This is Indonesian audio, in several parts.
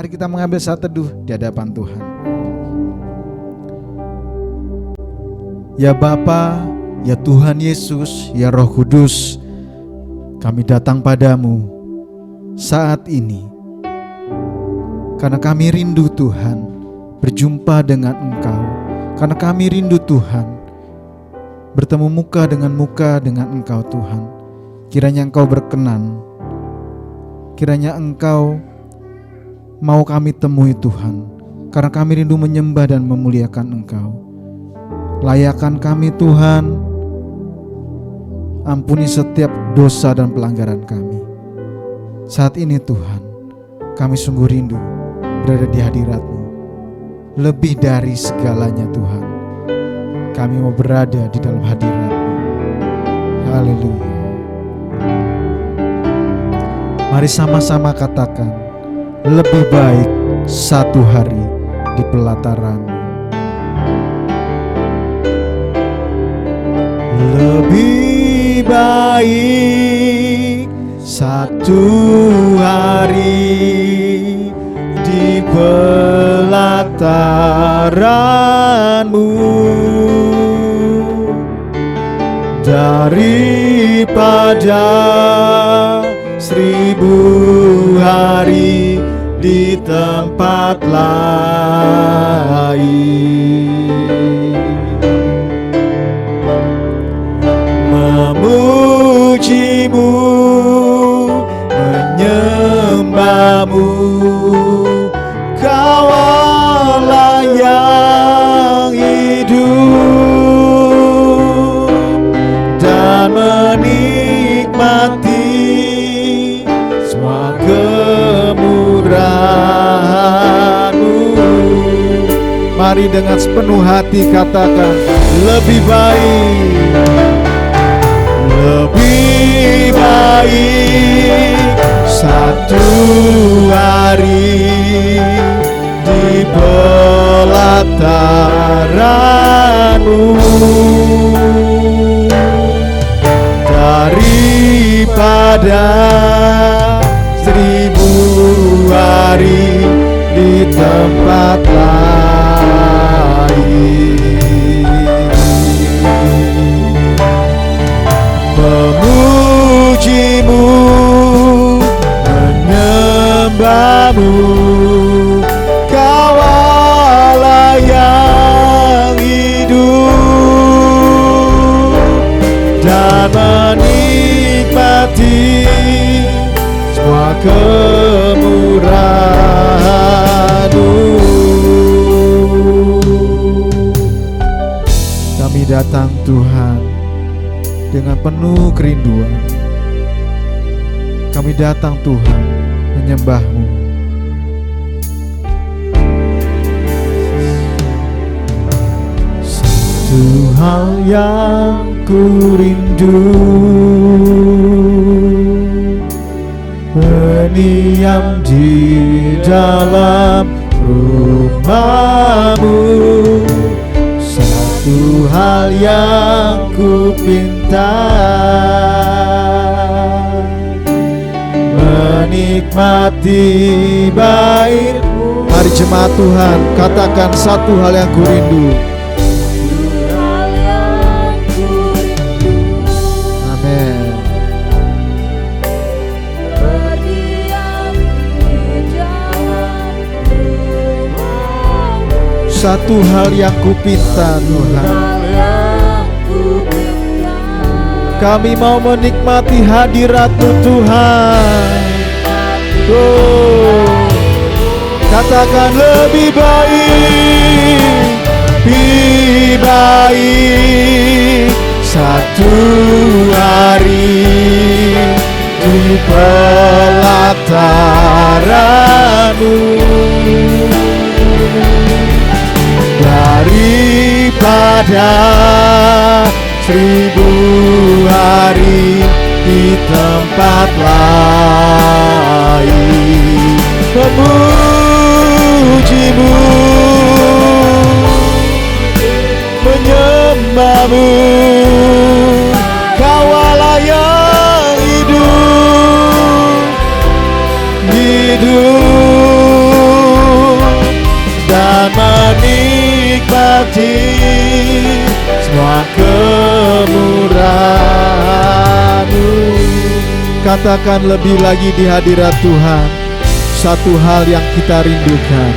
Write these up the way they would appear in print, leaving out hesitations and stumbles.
Mari kita mengambil saat teduh di hadapan Tuhan. Ya Bapa, ya Tuhan Yesus, ya Roh Kudus, kami datang padamu saat ini karena kami rindu Tuhan berjumpa dengan Engkau, karena kami rindu Tuhan bertemu muka dengan Engkau Tuhan. Kiranya Engkau berkenan, kiranya Engkau mau kami temui Tuhan, karena kami rindu menyembah dan memuliakan Engkau. Layakkan kami Tuhan, ampuni setiap dosa dan pelanggaran kami. Saat ini Tuhan, kami sungguh rindu berada di hadirat-Mu. Lebih dari segalanya Tuhan, kami mau berada di dalam hadirat-Mu. Haleluya. Mari sama-sama katakan, lebih baik satu hari di pelataran-Mu. Lebih baik satu hari di pelataran-Mu daripada 1000 hari di tempat lain. Memuji-Mu, menyembah-Mu, Kau Allah yang hidup, dan menikmati semua kemurahan-Mu. Mari dengan sepenuh hati katakan, lebih baik. Lebih baik satu hari di pelataran-Mu daripada 1000 hari di tempat lain. Memuji-Mu, menyembah-Mu, Kau Allah yang hidup, dan menikmati semua kemurahan-Mu. Kami datang Tuhan dengan penuh kerinduan. Kami datang Tuhan menyembah-Mu. Satu hal yang ku rindu, berdiam di dalam rumah-Mu. Satu hal yang ku pinta, menikmati bait-Mu. Mari jemaat Tuhan, katakan satu hal yang ku rindu. Amin. Satu hal yang ku pinta Tuhan, kami mau menikmati hadirat-Mu Tuhan. Katakan lebih baik satu hari di pelataran-Mu daripada 1000 hari di tempat lain. Memuji-Mu, menyembah-Mu, Kau Allah yang hidup, menikmati semua kemurahan-Mu. Katakan lebih lagi di hadirat Tuhan. Satu hal yang kita rindukan,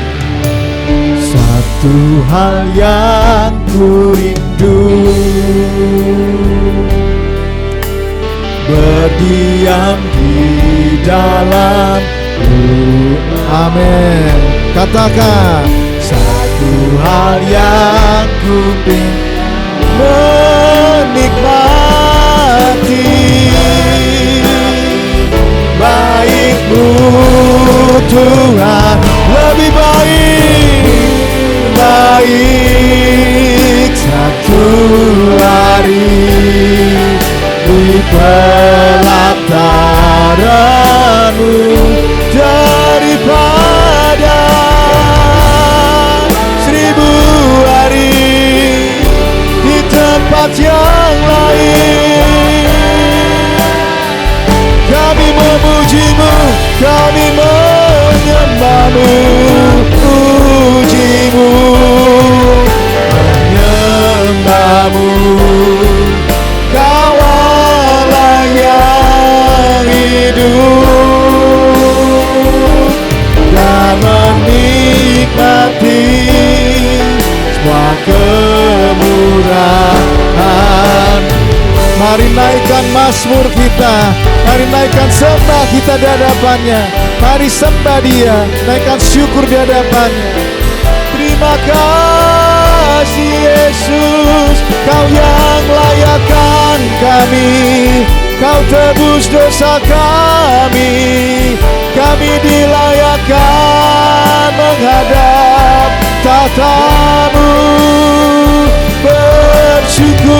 satu hal yang ku rindu, berdiam di dalam-Mu. Amin. Katakan, satu hal yang ku menikmati baik-Mu Tuhan, lebih baik satu hari di pelataran-Mu daripada 1000 hari di tempat yang lain. Kami memuji-Mu, kami menyembah-Mu, puji-Mu, menyembah-Mu. Kau Allah yang hidup dan menikmati semua kemurahan. Mari naikkan mazmur kita, mari naikkan sembah kita di hadapannya. Mari sembah Dia, naikkan syukur di hadapannya. Terima kasih Yesus, Kau yang layakkan kami, Kau tebus dosa kami. Kami dilayakkan menghadap tahta-Mu, bersyukur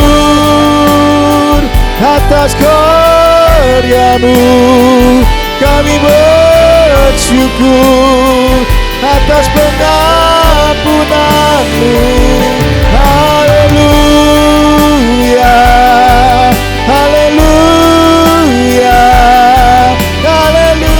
atas karya-Mu. Kami bersyukur atas pengampunan-Mu. Haleluya, haleluya, haleluya.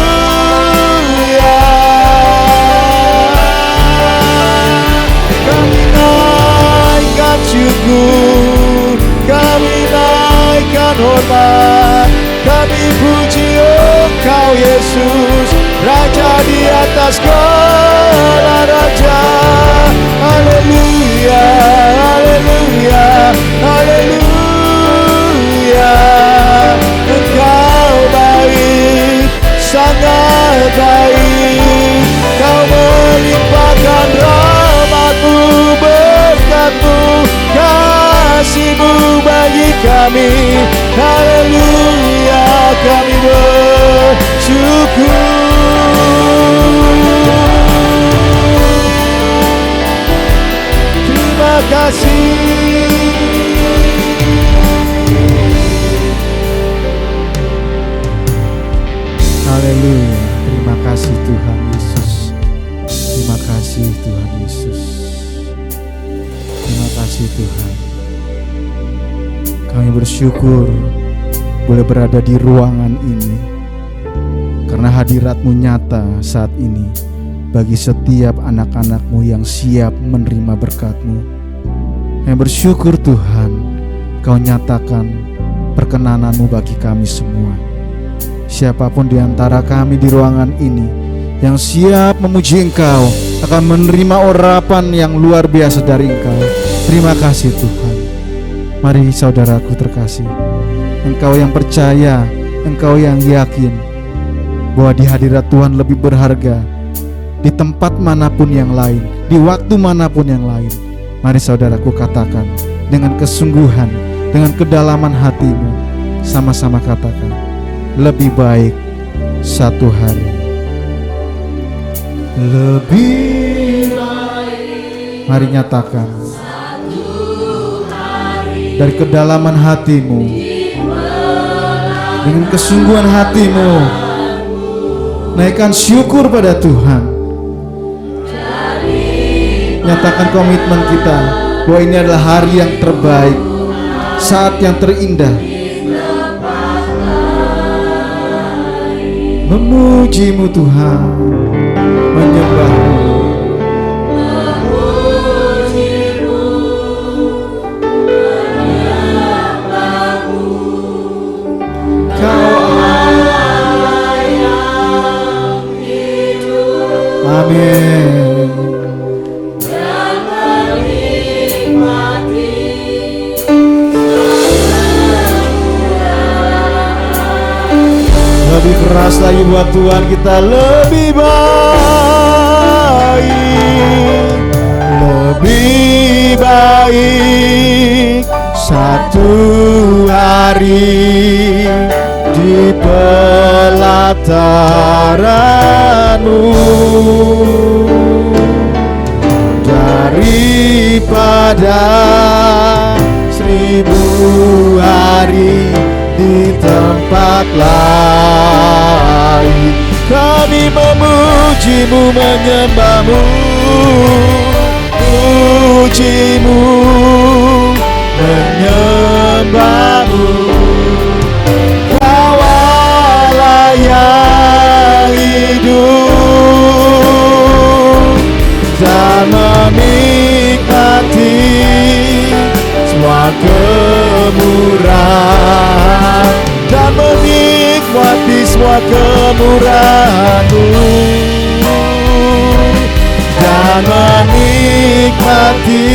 Kami naikkan syukur, kami naikkan hormat, kami puji Engkau Yesus, Raja di atas segala raja. Haleluya, haleluya, haleluya. Engkau baik, sangat baik. Kau melimpahkan rahmat-Mu, berkat-Mu, kasih-Mu bagi kami. Haleluya, kami bersyukur. Terima kasih. Haleluya, terima kasih Tuhan Yesus. Terima kasih Tuhan Yesus. Terima kasih Tuhan. Kami bersyukur boleh berada di ruangan ini, karena hadirat-Mu nyata saat ini bagi setiap anak-anak-Mu yang siap menerima berkat-Mu. Kami bersyukur Tuhan, Kau nyatakan perkenanan-Mu bagi kami semua. Siapapun di antara kami di ruangan ini yang siap memuji Engkau akan menerima urapan yang luar biasa dari Engkau. Terima kasih Tuhan. Mari saudaraku terkasih, engkau yang percaya, engkau yang yakin bahwa di hadirat Tuhan lebih berharga di tempat manapun yang lain, di waktu manapun yang lain. Mari saudaraku katakan dengan kesungguhan, dengan kedalaman hatimu, sama-sama katakan, lebih baik satu hari. Lebih baik. Mari nyatakan dari kedalaman hatimu, dengan kesungguhan hatimu, naikkan syukur pada Tuhan. Nyatakan komitmen kita bahwa ini adalah hari yang terbaik, saat yang terindah, memuji-Mu Tuhan, menyembah-Mu. buat Tuhan kita lebih baik. Lebih baik satu hari di pelataran-Mu daripada 1000 hari di tempat lain. Kami memuji-Mu, menyembah-Mu, puji-Mu, menyembah-Mu. Kau Allah yang hidup dan menikmati semua kemurahan, dan menikmati semua kemurahan-Mu, dan menikmati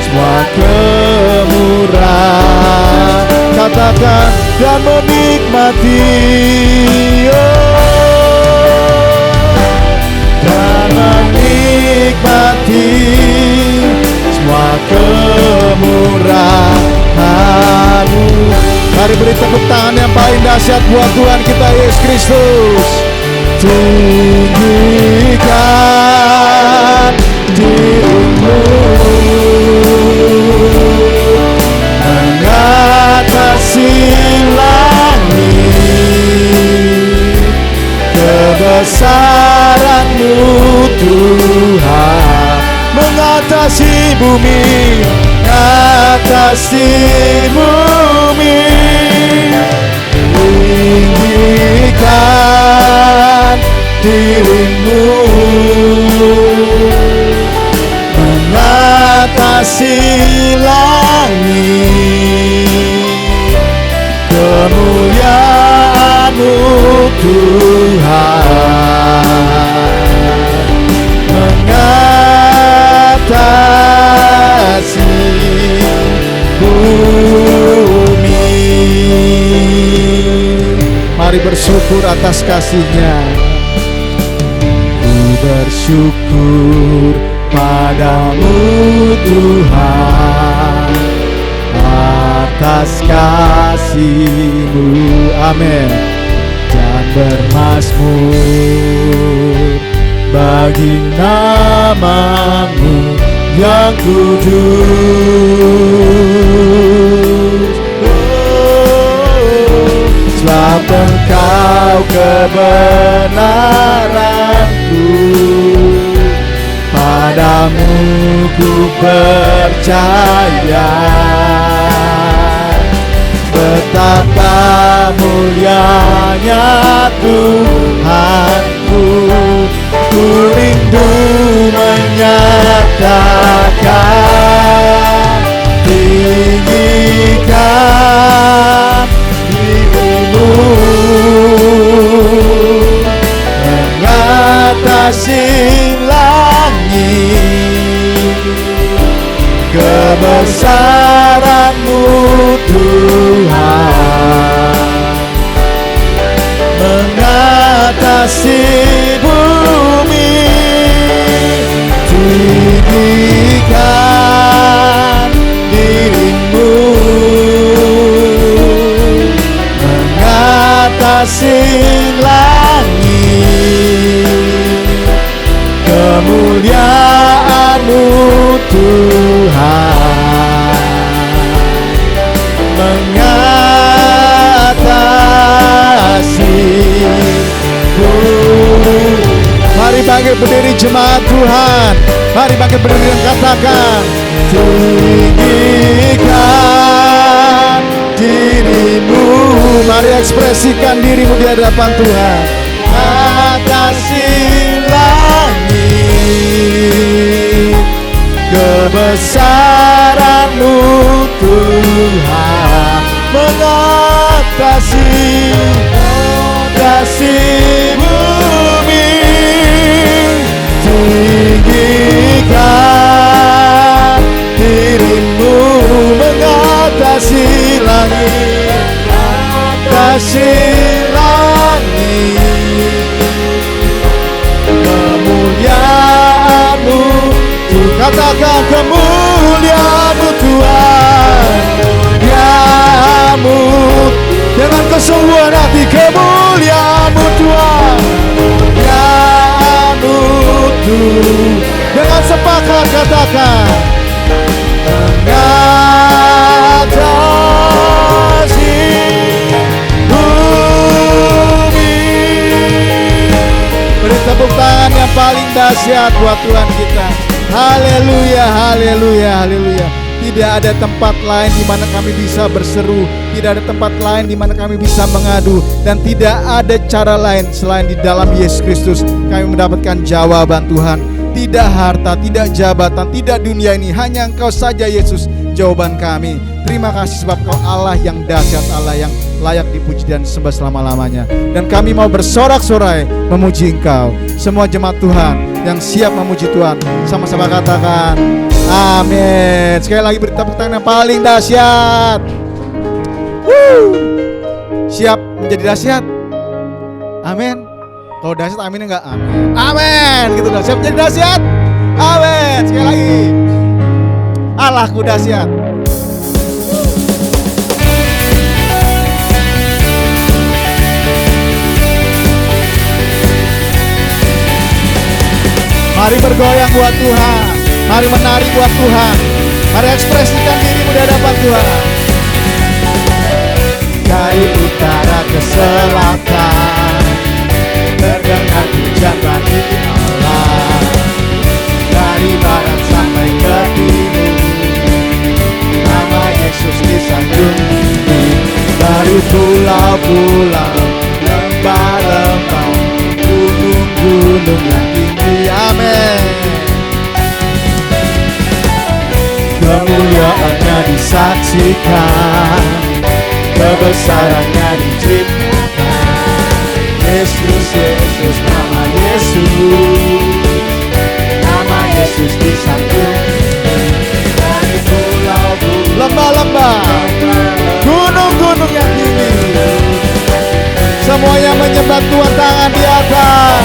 semua kemurahan. Katakan, dan menikmati, dan menikmati semua kemurahan-Mu. Mari beri tepuk tangan yang paling dahsyat buat Tuhan kita Yesus Kristus. Tinggikan diri-Mu mengatasi langit, kebesaran-Mu Tuhan mengatasi bumi, mengatasi bumi. Tinggikan diri-Mu mengatasi langit, kemuliaan-Mu Tuhan mengatasi bumi. Mari bersyukur atas kasih-Nya. Ku bersyukur padamu Tuhan atas kasih-Mu, amin, dan bermazmur bagi nama-Mu yang kudus. Sebab Engkau kebenaranku, padamu ku percaya. Betapa mulianya Tuhanku, ku rindu menyatakan. Tinggikan diri-Mu mengatasi langit, kebesaran-Mu Tuhan mengatasi bumi. Tinggikan diri-Mu mengatasi langit, kemuliaan-Mu Tuhan mengatasi bumi. Mari bangkit berdiri jemaat Tuhan. Mari bangkit berdiri dan katakan, tinggikan diri-Mu. Mari ekspresikan diri-Mu di hadapan Tuhan. Atasi langit, kebesaran-Mu Tuhan mengatasi bumi. Tinggikan diri-Mu mengatasi langit, mengatasi langit, Katakan kemuliaan-Mu Tuhan, kemuliaan-Mu. Dengan kesungguhan hati, kemuliaan-Mu Tuhan, kemuliaan-Mu Tuhan. Dengan sepakat katakan, mengatasi bumi. Beri tepuk tangan yang paling dahsyat buat Tuhan kita. Haleluya, haleluya, haleluya. Tidak ada tempat lain di mana kami bisa berseru, tidak ada tempat lain di mana kami bisa mengadu, dan tidak ada cara lain selain di dalam Yesus Kristus kami mendapatkan jawaban Tuhan. Tidak harta, tidak jabatan, tidak dunia ini, hanya Engkau saja Yesus jawaban kami. Terima kasih sebab Kau Allah yang dahsyat, Allah yang layak dipuji dan sembah selama-lamanya. Dan kami mau bersorak-sorai memuji Engkau. Semua jemaat Tuhan yang siap memuji Tuhan, sama-sama katakan amin. Sekali lagi beri tepuk tangan yang paling dahsyat. Siap menjadi dahsyat? Amin. Kalau dahsyat amin enggak? Amin. Amin. Gitu dong. Siap menjadi dahsyat? Amin. Sekali lagi. Allahku dahsyat. Mari bergoyang buat Tuhan. Mari menari buat Tuhan. Mari ekspresikan dirimu di hadapan Tuhan. Dari utara ke selatan terdengar pujian bagi Allah. Dari barat sampai ke timur nama Yesus disanjung. Dari pulau-pulau, lembah-lembah, gunung-gunung yang tinggi. Amin. Kemuliaannya disaksikan, kebesarannya diciptakan. Yesus, Yesus, nama Yesus, nama Yesus disanjung. Dari pulau-pulau, lembah-lembah, gunung-gunung yang tinggi, semuanya menyembah Tuhan, tangan di atas.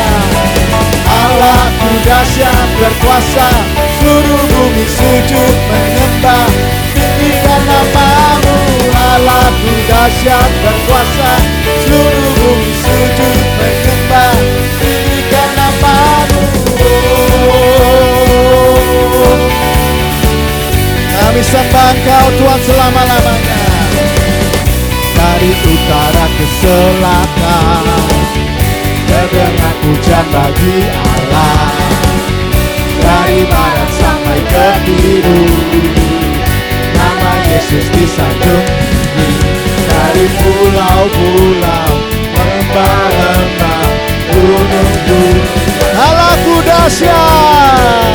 Allahku dahsyat berkuasa, seluruh bumi sujud menyembah, tinggikan nama-Mu. Allahku dahsyat berkuasa, seluruh bumi sujud menyembah, tinggikan nama-Mu. Kami sembah Engkau Tuhan selama-lamanya. Dari utara ke selatan terdengar pujian bagi Allah. Dari barat sampai ke timur nama Yesus disanjung. Dari pulau-pulau, lembah-lembah, gunung-gunung, Allahku dahsyat.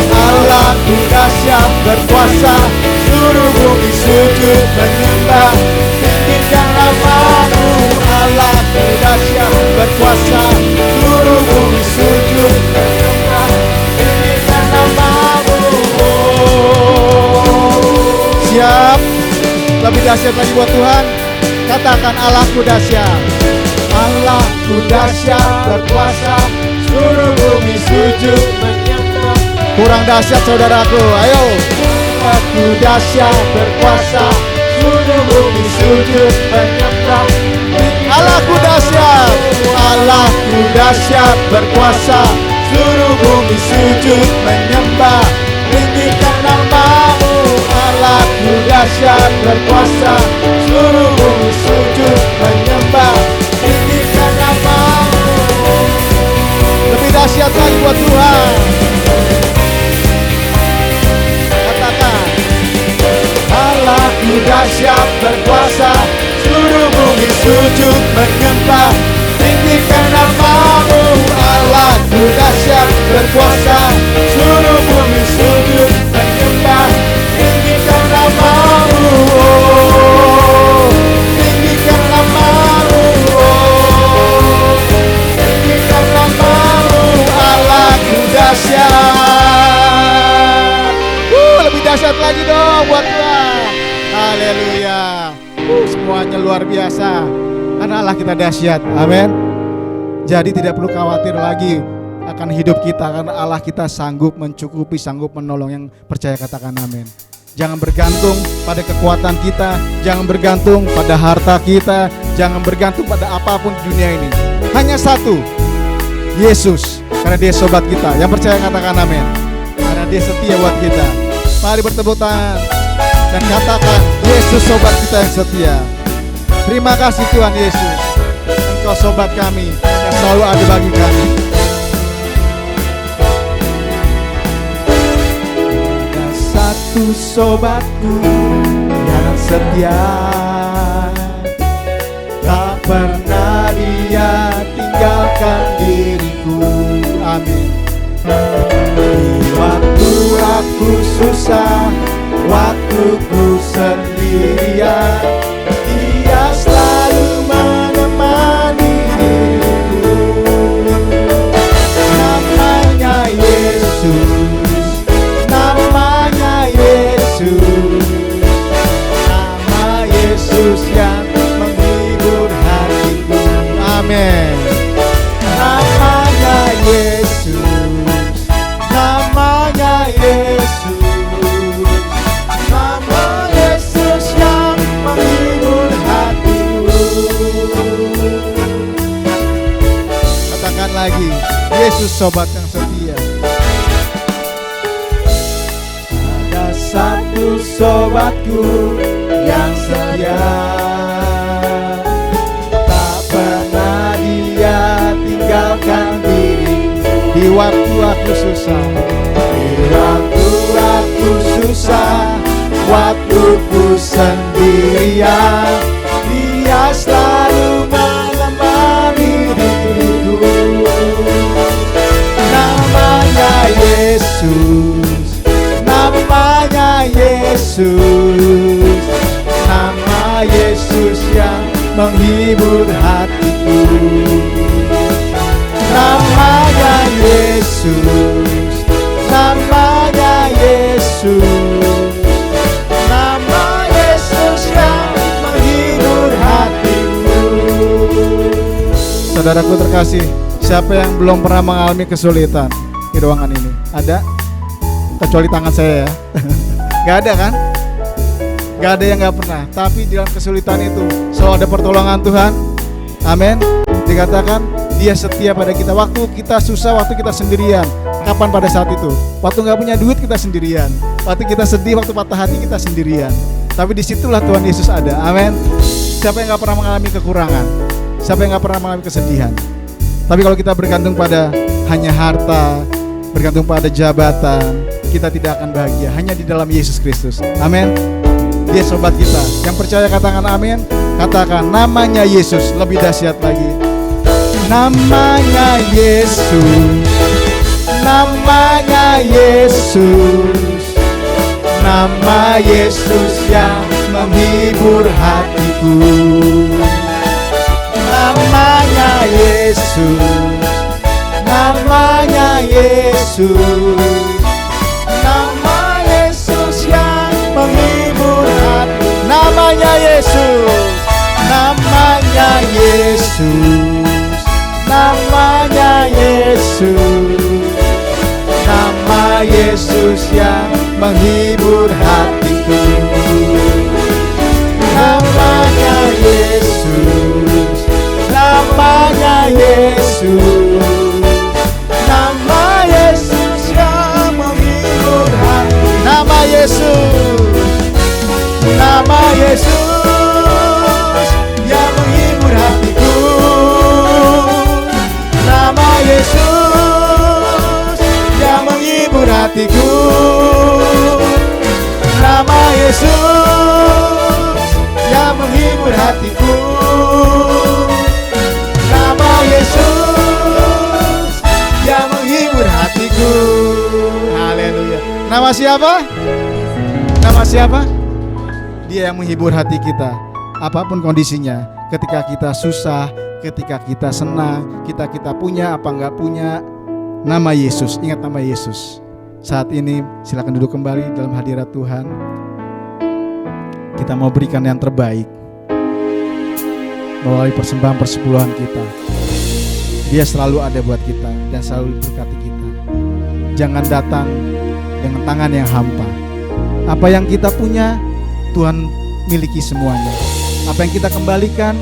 Allahku dahsyat berkuasa, seluruh bumi sujud menyembah, tinggikan nama-Mu. Allahku dahsyat berkuasa, seluruh bumi sujud menyembah, tinggikan nama-Mu. Siap? Lebih dahsyat lagi buat Tuhan. Katakan Allahku dahsyat. Allahku dahsyat berkuasa, seluruh bumi sujud menyembah. Kurang dahsyat saudaraku, ayo. Allahku dahsyat berkuasa, seluruh bumi sujud menyembah. Allahku dahsyat, Allahku dahsyat berkuasa, seluruh bumi sujud menyembah, tinggikan nama-Mu. Allahku dahsyat berkuasa, seluruh bumi sujud menyembah, tinggikan nama-Mu. Lebih dahsyat lagi buat Tuhan. Katakan, Allahku dahsyat berkuasa, seluruh bumi sujud menyembah, tinggikan nama-Mu. Allahku dahsyat berkuasa, seluruh bumi sujud menyembah, tinggikan nama-Mu. Tinggikan nama-Mu. Tinggikan nama-Mu. Allahku dahsyat. Lebih dahsyat lagi dong buat Tuhan. Haleluya. Semuanya luar biasa karena Allah kita dahsyat. Amin. Jadi tidak perlu khawatir lagi akan hidup kita, karena Allah kita sanggup mencukupi, sanggup menolong. Yang percaya katakan amin. Jangan bergantung pada kekuatan kita, jangan bergantung pada harta kita, jangan bergantung pada apapun di dunia ini. Hanya satu, Yesus, karena Dia sobat kita. Yang percaya katakan amin. Karena Dia setia buat kita. Mari bertepuk tangan dan katakan, Yesus sobat kita yang setia. Terima kasih Tuhan Yesus, Engkau sobat kami yang selalu ada bagi kami. Ada satu sobatku yang setia, tak pernah Dia tinggalkan diriku. Amin. Di waktu aku susah, waktu ku sendirian, Dia selalu menemani diriku. Namanya Yesus, namanya Yesus, nama Yesus yang menghibur hatiku. Amin. Namanya Yesus, namanya Yesus, nama Yesus yang menghibur hatiku. Katakan lagi, Yesus sobat yang setia. Ada satu sobatku yang setia, tak pernah Dia tinggalkan diri. Di waktu aku susah, di waktu aku susah, waktu ku sendirian, Dia selalu menemani diriku. Namanya Yesus, namanya Yesus, nama Yesus yang menghibur hatiku. Namanya Yesus, namanya Yesus, nama Yesus yang menghibur hatiku. Saudaraku terkasih, siapa yang belum pernah mengalami kesulitan di ruangan ini? Ada? Kecuali tangan saya ya. Gak ada kan? Gak ada yang gak pernah. Tapi di dalam kesulitan itu selalu ada pertolongan Tuhan. Amin. Dikatakan Dia setia pada kita. Waktu kita susah, waktu kita sendirian. Kapan pada saat itu? Waktu gak punya duit kita sendirian. Waktu kita sedih, waktu patah hati kita sendirian. Tapi disitulah Tuhan Yesus ada. Amin. Siapa yang gak pernah mengalami kekurangan? Siapa yang gak pernah mengalami kesedihan? Tapi kalau kita bergantung pada hanya harta, bergantung pada jabatan, kita tidak akan bahagia. Hanya di dalam Yesus Kristus. Amin. Dia sobat kita. Yang percaya katakan amin. Katakan, namanya Yesus. Lebih dahsyat lagi. Namanya Yesus, namanya Yesus, nama Yesus yang menghibur hatiku. Namanya Yesus, namanya Yesus, nama Yesus yang menghibur hati. Namanya Yesus, namanya Yesus, namanya Yesus, nama Yesus yang menghibur hatiku. Namanya Yesus, namanya Yesus, nama Yesus yang menghibur hati. Nama Yesus, nama Yesus yang menghibur hatiku. Nama Yesus yang menghibur hatiku. Nama Yesus yang menghibur hatiku. Nama Yesus yang menghibur hatiku. Haleluya. Nama siapa? Nama siapa? Dia yang menghibur hati kita. Apapun kondisinya, ketika kita susah, ketika kita senang, kita punya apa enggak punya, nama Yesus, ingat nama Yesus. Saat ini silakan duduk kembali dalam hadirat Tuhan. Kita mau berikan yang terbaik melalui persembahan persepuluhan kita. Dia selalu ada buat kita dan selalu berkati kita. Jangan datang dengan tangan yang hampa. Apa yang kita punya, Tuhan miliki semuanya. Apa yang kita kembalikan,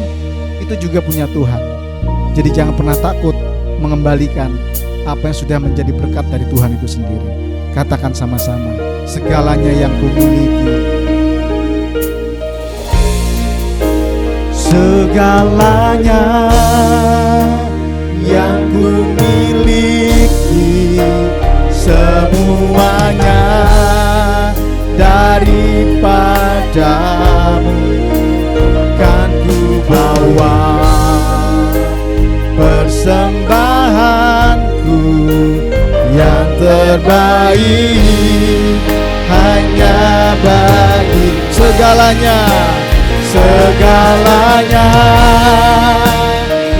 itu juga punya Tuhan. Jadi jangan pernah takut mengembalikan apa yang sudah menjadi berkat dari Tuhan itu sendiri. Katakan sama-sama, segalanya yang kumiliki, segalanya yang kumiliki, semuanya daripadamu kan ku bawa. Persembahanku yang terbaik hanya bagi segalanya, segalanya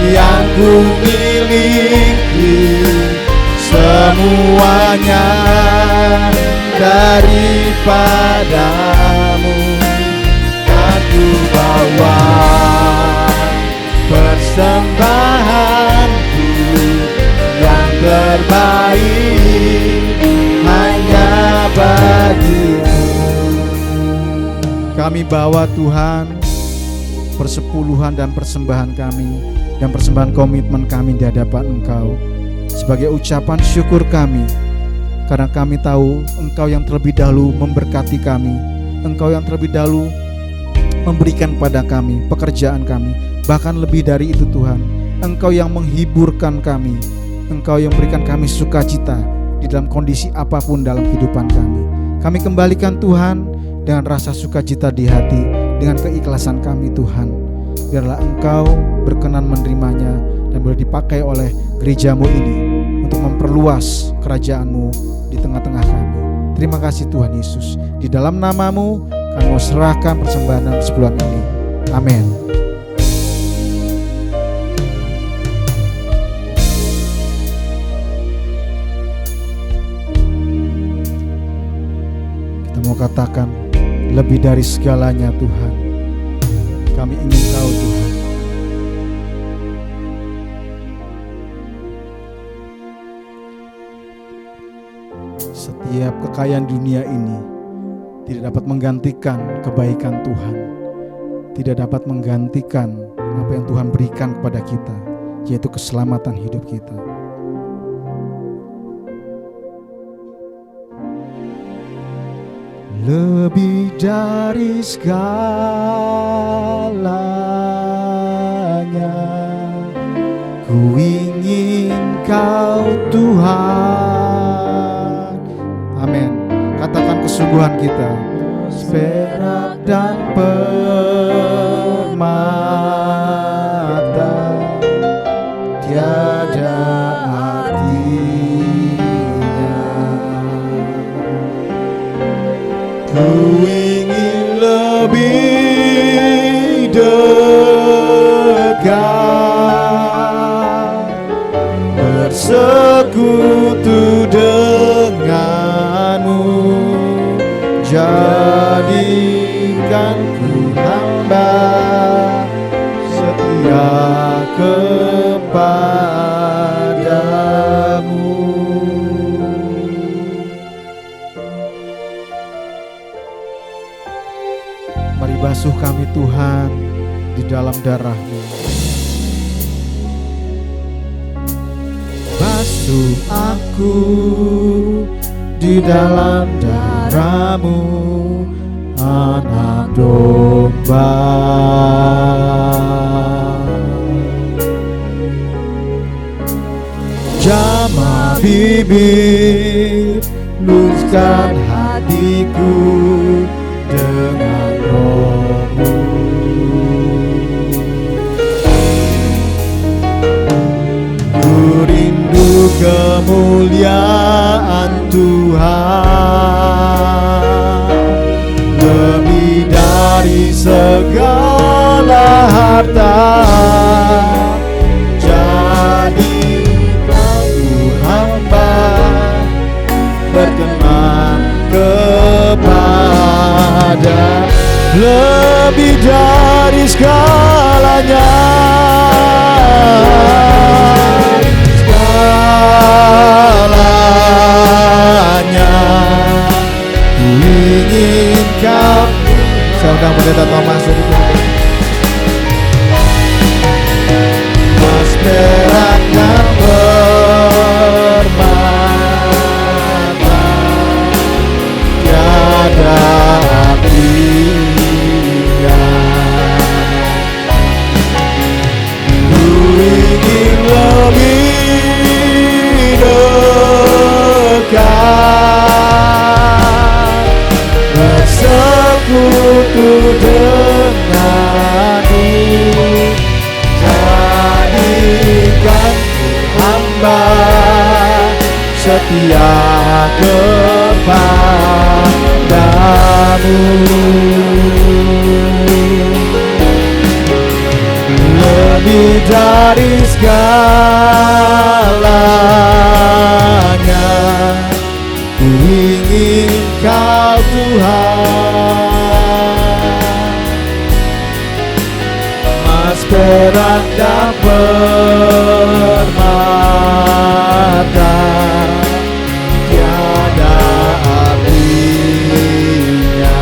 yang ku miliki, semuanya daripadamu kan ku bawa. Persembahanku yang terbaik hanya bagimu. Kami bawa Tuhan persepuluhan dan persembahan kami dan persembahan komitmen kami di hadapan Engkau sebagai ucapan syukur kami, karena kami tahu Engkau yang terlebih dahulu memberkati kami, Engkau yang terlebih dahulu memberikan pada kami pekerjaan kami. Bahkan lebih dari itu Tuhan, Engkau yang menghiburkan kami, Engkau yang memberikan kami sukacita di dalam kondisi apapun dalam kehidupan kami. Kami kembalikan Tuhan dengan rasa sukacita di hati, dengan keikhlasan kami Tuhan. Biarlah Engkau berkenan menerimanya dan boleh dipakai oleh gerejamu ini untuk memperluas kerajaan-Mu di tengah-tengah kami. Terima kasih Tuhan Yesus. Di dalam nama-Mu kami mau serahkan persembahan dan persepuluhan ini. Amin. Mau katakan, lebih dari segalanya Tuhan, kami ingin Kau Tuhan. Setiap kekayaan dunia ini tidak dapat menggantikan kebaikan Tuhan, tidak dapat menggantikan apa yang Tuhan berikan kepada kita, yaitu keselamatan hidup kita. Lebih dari segalanya, ku ingin Kau Tuhan. Amin. Katakan kesungguhan kita. Perak dan permata tiada artinya. Ku ingin lebih dekat, bersekutu denganmu, jadikan ku hamba setia kepadamu. Mari basuh kami Tuhan di dalam darah-Mu. Basuh aku di dalam darah-Mu, anak domba. Jamah bibir, luluskan hatiku dengan Roh-Mu. Ku rindu kemuliaan Tuhan lebih dari segala harta. Jadikan ku hamba berkenan kepada, lebih dari segalanya. Sidang Pendeta Thomas dari gereja. Mas perak dan permata tiada artinya. Ku ingin lebih dekat bersekutu denganmu, jadikan hamba setia kepadamu. Lebih dari segalanya ku ingin Kau Tuhan. Mas perak dan permata tiada artinya.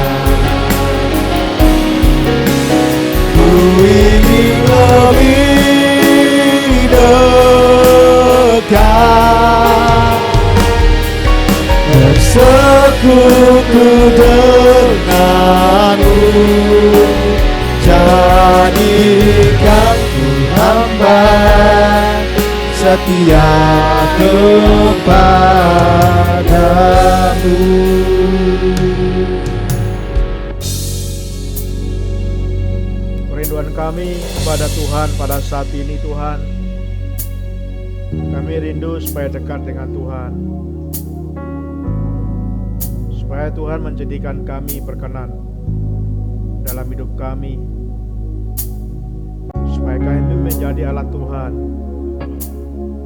Ku ingin lebih dekat bersekutu denganmu, jadikan ku hamba setia kepadamu. Kerinduan kami kepada Tuhan pada saat ini, Tuhan, kami rindu supaya dekat dengan Tuhan, supaya Tuhan menjadikan kami berkenan dalam hidup kami, supaya kami menjadi alat Tuhan,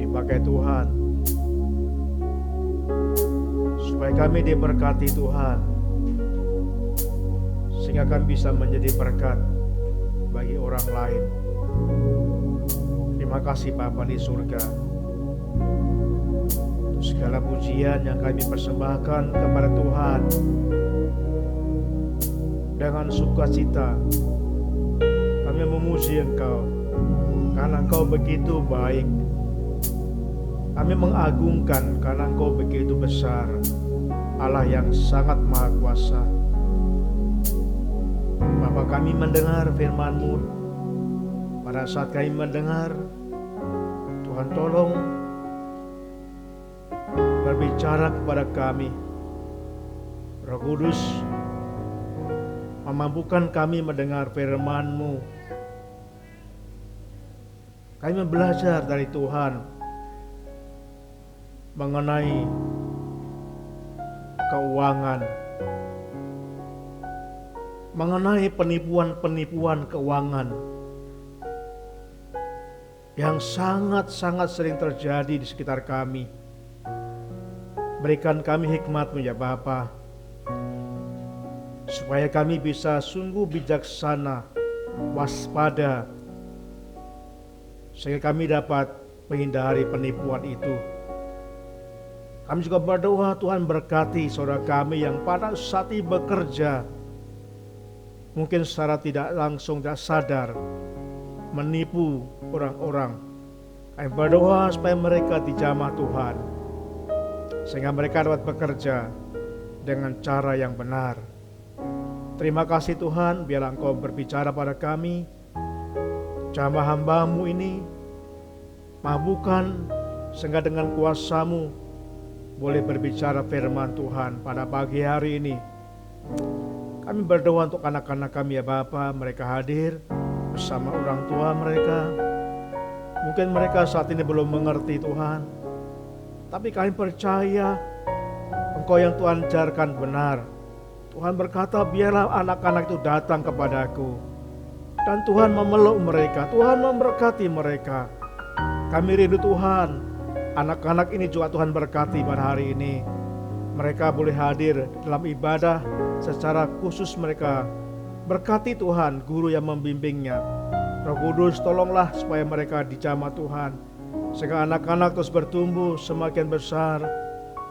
dipakai Tuhan, supaya kami diberkati Tuhan, sehingga kami bisa menjadi berkat bagi orang lain. Terima kasih Bapa di surga, untuk segala pujian yang kami persembahkan kepada Tuhan dengan sukacita. Kami memuji Engkau karena Engkau begitu baik. Kami mengagungkan karena Engkau begitu besar, Allah yang sangat maha kuasa. Bapa, kami mendengar firman-Mu. Pada saat kami mendengar, Tuhan tolong berbicara kepada kami. Roh Kudus memampukan kami mendengar firman-Mu. Kami belajar dari Tuhan mengenai keuangan, mengenai penipuan-penipuan keuangan yang sangat-sangat sering terjadi di sekitar kami. Berikan kami hikmat-Mu ya Bapa, supaya kami bisa sungguh bijaksana, waspada, sehingga kami dapat menghindari penipuan itu. Kami juga berdoa Tuhan berkati saudara kami yang pada saat ini bekerja, mungkin secara tidak langsung, tidak sadar, menipu orang-orang. Kami berdoa supaya mereka dijamah Tuhan, sehingga mereka dapat bekerja dengan cara yang benar. Terima kasih Tuhan, biarlah Engkau berbicara pada kami. Jamah hamba-Mu ini, mampukan sehingga dengan kuasa-Mu boleh berbicara firman Tuhan pada pagi hari ini. Kami berdoa untuk anak-anak kami ya Bapa, mereka hadir bersama orang tua mereka. Mungkin mereka saat ini belum mengerti Tuhan, tapi kami percaya Engkau yang Tuhan ajarkan benar. Tuhan berkata, biarlah anak-anak itu datang kepadaku, dan Tuhan memeluk mereka, Tuhan memberkati mereka. Kami rindu Tuhan, anak-anak ini juga Tuhan berkati pada hari ini. Mereka boleh hadir dalam ibadah secara khusus mereka. Berkati Tuhan guru yang membimbingnya. Roh Kudus tolonglah supaya mereka dijamah Tuhan, sehingga anak-anak terus bertumbuh semakin besar,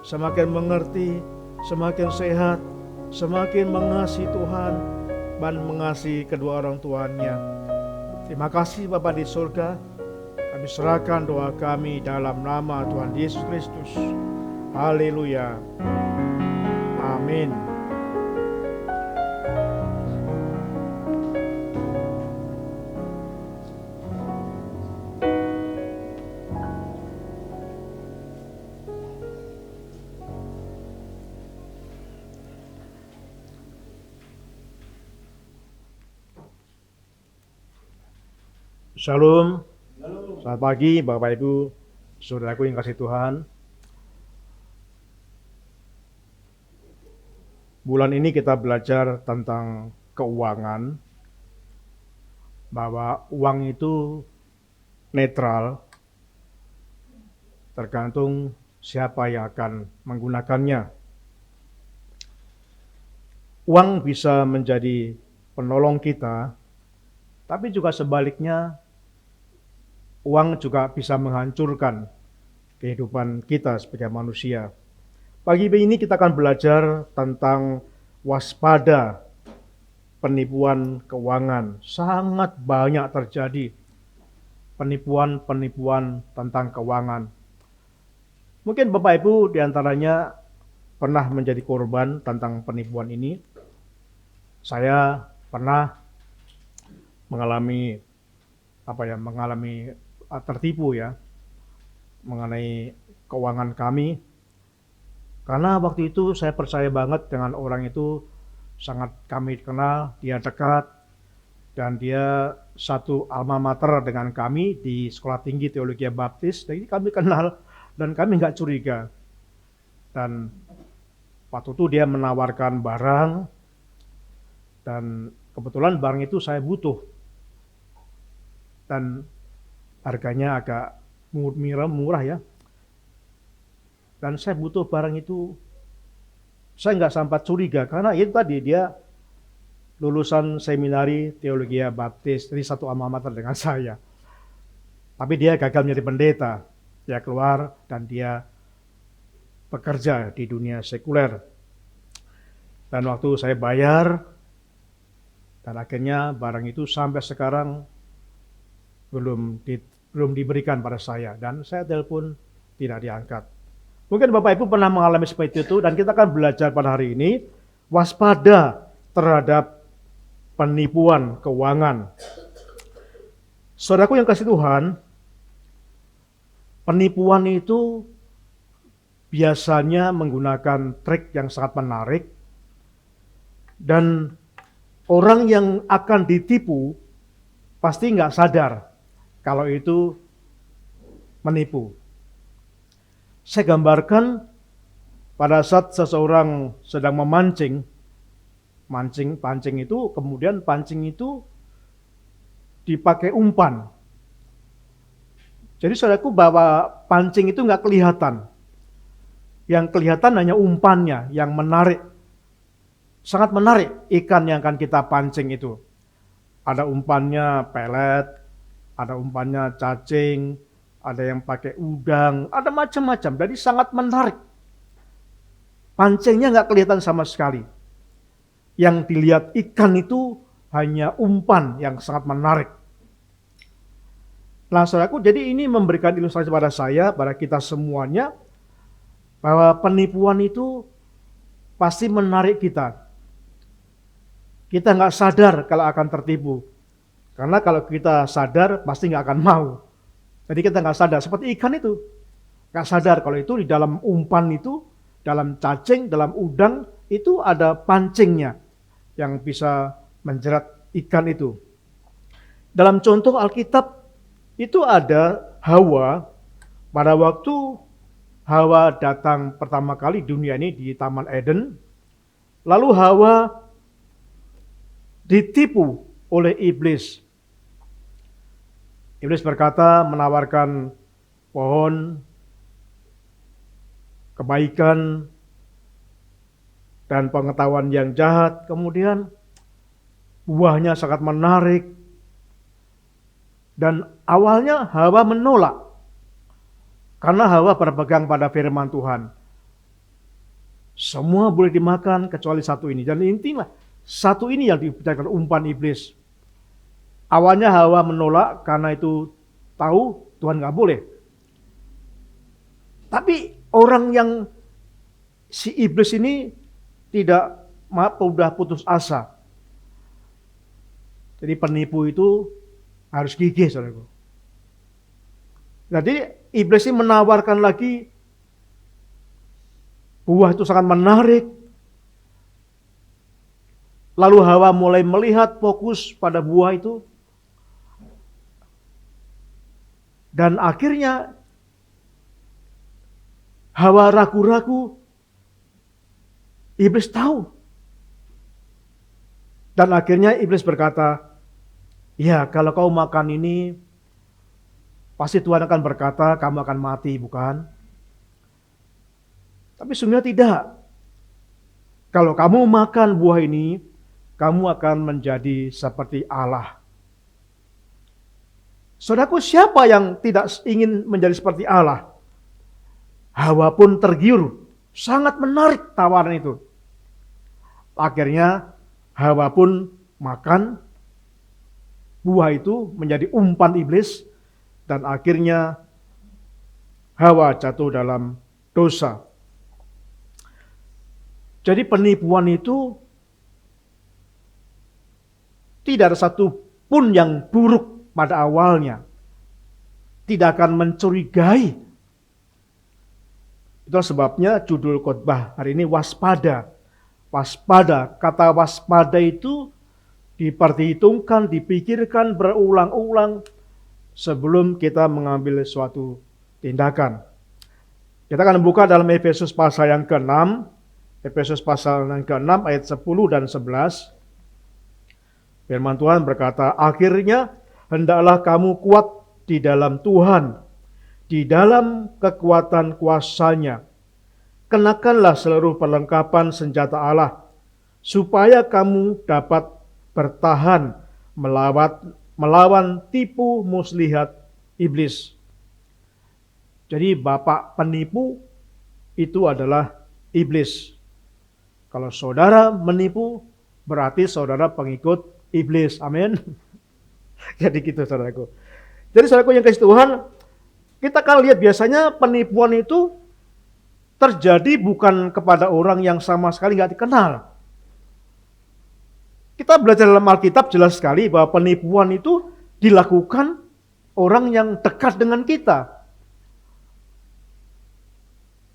semakin mengerti, semakin sehat, semakin mengasihi Tuhan, dan mengasihi kedua orang tuanya. Terima kasih Bapa di surga. Kami serahkan doa kami dalam nama Tuhan Yesus Kristus. Haleluya. Amin. Shalom. Selamat pagi Bapak Ibu, saudaraku yang kasih Tuhan. Bulan ini kita belajar tentang keuangan, bahwa uang itu netral, tergantung siapa yang akan menggunakannya. Uang bisa menjadi penolong kita, tapi juga sebaliknya, uang juga bisa menghancurkan kehidupan kita sebagai manusia. Pagi ini kita akan belajar tentang waspada penipuan keuangan. Sangat banyak terjadi penipuan-penipuan tentang keuangan. Mungkin Bapak Ibu diantaranya pernah menjadi korban tentang penipuan ini. Saya pernah mengalami tertipu ya mengenai keuangan kami, karena waktu itu saya percaya banget dengan orang itu, sangat kami kenal, dia dekat, dan dia satu alma mater dengan kami di Sekolah Tinggi Teologi Baptis. Jadi kami kenal dan kami nggak curiga. Dan waktu itu dia menawarkan barang, dan kebetulan barang itu saya butuh, dan harganya agak murah ya. Dan saya butuh barang itu, saya nggak sempat curiga karena itu tadi dia lulusan seminari teologi Baptis, jadi satu alma mater dengan saya. Tapi dia gagal menjadi pendeta, dia keluar dan dia bekerja di dunia sekuler. Dan waktu saya bayar, dan akhirnya barang itu sampai sekarang belum diberikan pada saya, dan saya telepon tidak diangkat. Mungkin Bapak Ibu pernah mengalami seperti itu, dan kita akan belajar pada hari ini waspada terhadap penipuan keuangan. Saudaraku yang kasih Tuhan, penipuan itu biasanya menggunakan trik yang sangat menarik, dan orang yang akan ditipu pasti nggak sadar kalau itu menipu. Saya gambarkan pada saat seseorang sedang memancing, pancing itu, kemudian pancing itu dipakai umpan. Jadi saudaraku, bahwa pancing itu nggak kelihatan. Yang kelihatan hanya umpannya yang menarik. Sangat menarik ikan yang akan kita pancing itu. Ada umpannya pelet, ada umpannya cacing, ada yang pakai udang, ada macam-macam. Jadi sangat menarik. Pancingnya nggak kelihatan sama sekali. Yang dilihat ikan itu hanya umpan yang sangat menarik. Nah saudaraku, jadi ini memberikan ilustrasi pada saya, pada kita semuanya, bahwa penipuan itu pasti menarik kita. Kita nggak sadar kalau akan tertipu. Karena kalau kita sadar, pasti nggak akan mau. Jadi kita nggak sadar, seperti ikan itu. Nggak sadar kalau itu di dalam umpan itu, dalam cacing, dalam udang, itu ada pancingnya yang bisa menjerat ikan itu. Dalam contoh Alkitab, itu ada Hawa, pada waktu Hawa datang pertama kali dunia ini di Taman Eden, lalu Hawa ditipu oleh iblis. Iblis berkata, menawarkan pohon kebaikan dan pengetahuan yang jahat, kemudian buahnya sangat menarik, dan awalnya Hawa menolak, karena Hawa berpegang pada firman Tuhan. Semua boleh dimakan kecuali satu ini, dan intinya Satu ini yang dibicarakan umpan iblis. Awalnya Hawa menolak karena itu tahu Tuhan nggak boleh. Tapi orang yang si iblis ini udah putus asa. Jadi penipu itu harus gigih, saudaraku. Jadi iblis ini menawarkan lagi buah itu sangat menarik. Lalu Hawa mulai melihat fokus pada buah itu. Dan akhirnya Hawa ragu-ragu. Iblis tahu. Dan akhirnya iblis berkata, ya kalau kau makan ini, pasti Tuhan akan berkata kamu akan mati, bukan? Tapi sungguhnya tidak. Kalau kamu makan buah ini, kamu akan menjadi seperti Allah. Saudaraku, siapa yang tidak ingin menjadi seperti Allah? Hawa pun tergiur, sangat menarik tawaran itu. Akhirnya Hawa pun makan buah itu, menjadi umpan iblis, dan akhirnya Hawa jatuh dalam dosa. Jadi penipuan itu tidak ada satu pun yang buruk pada awalnya. Tidak akan mencurigai. Itulah sebabnya judul khotbah hari ini waspada. Waspada, kata waspada itu diperhitungkan, dipikirkan berulang-ulang sebelum kita mengambil suatu tindakan. Kita akan buka dalam Efesus pasal yang ke-6, Efesus pasal yang ke-6 ayat 10 dan 11. Firman Tuhan berkata, akhirnya hendaklah kamu kuat di dalam Tuhan, di dalam kekuatan kuasa-Nya. Kenakanlah seluruh perlengkapan senjata Allah, supaya kamu dapat bertahan melawan tipu muslihat iblis. Jadi bapak penipu itu adalah iblis. Kalau saudara menipu, berarti saudara pengikut iblis. Amin. Jadi gitu saudaraku. Jadi saudaraku yang kasih Tuhan, kita kan lihat biasanya penipuan itu terjadi bukan kepada orang yang sama sekali nggak dikenal. Kita belajar dalam Alkitab jelas sekali bahwa penipuan itu dilakukan orang yang dekat dengan kita.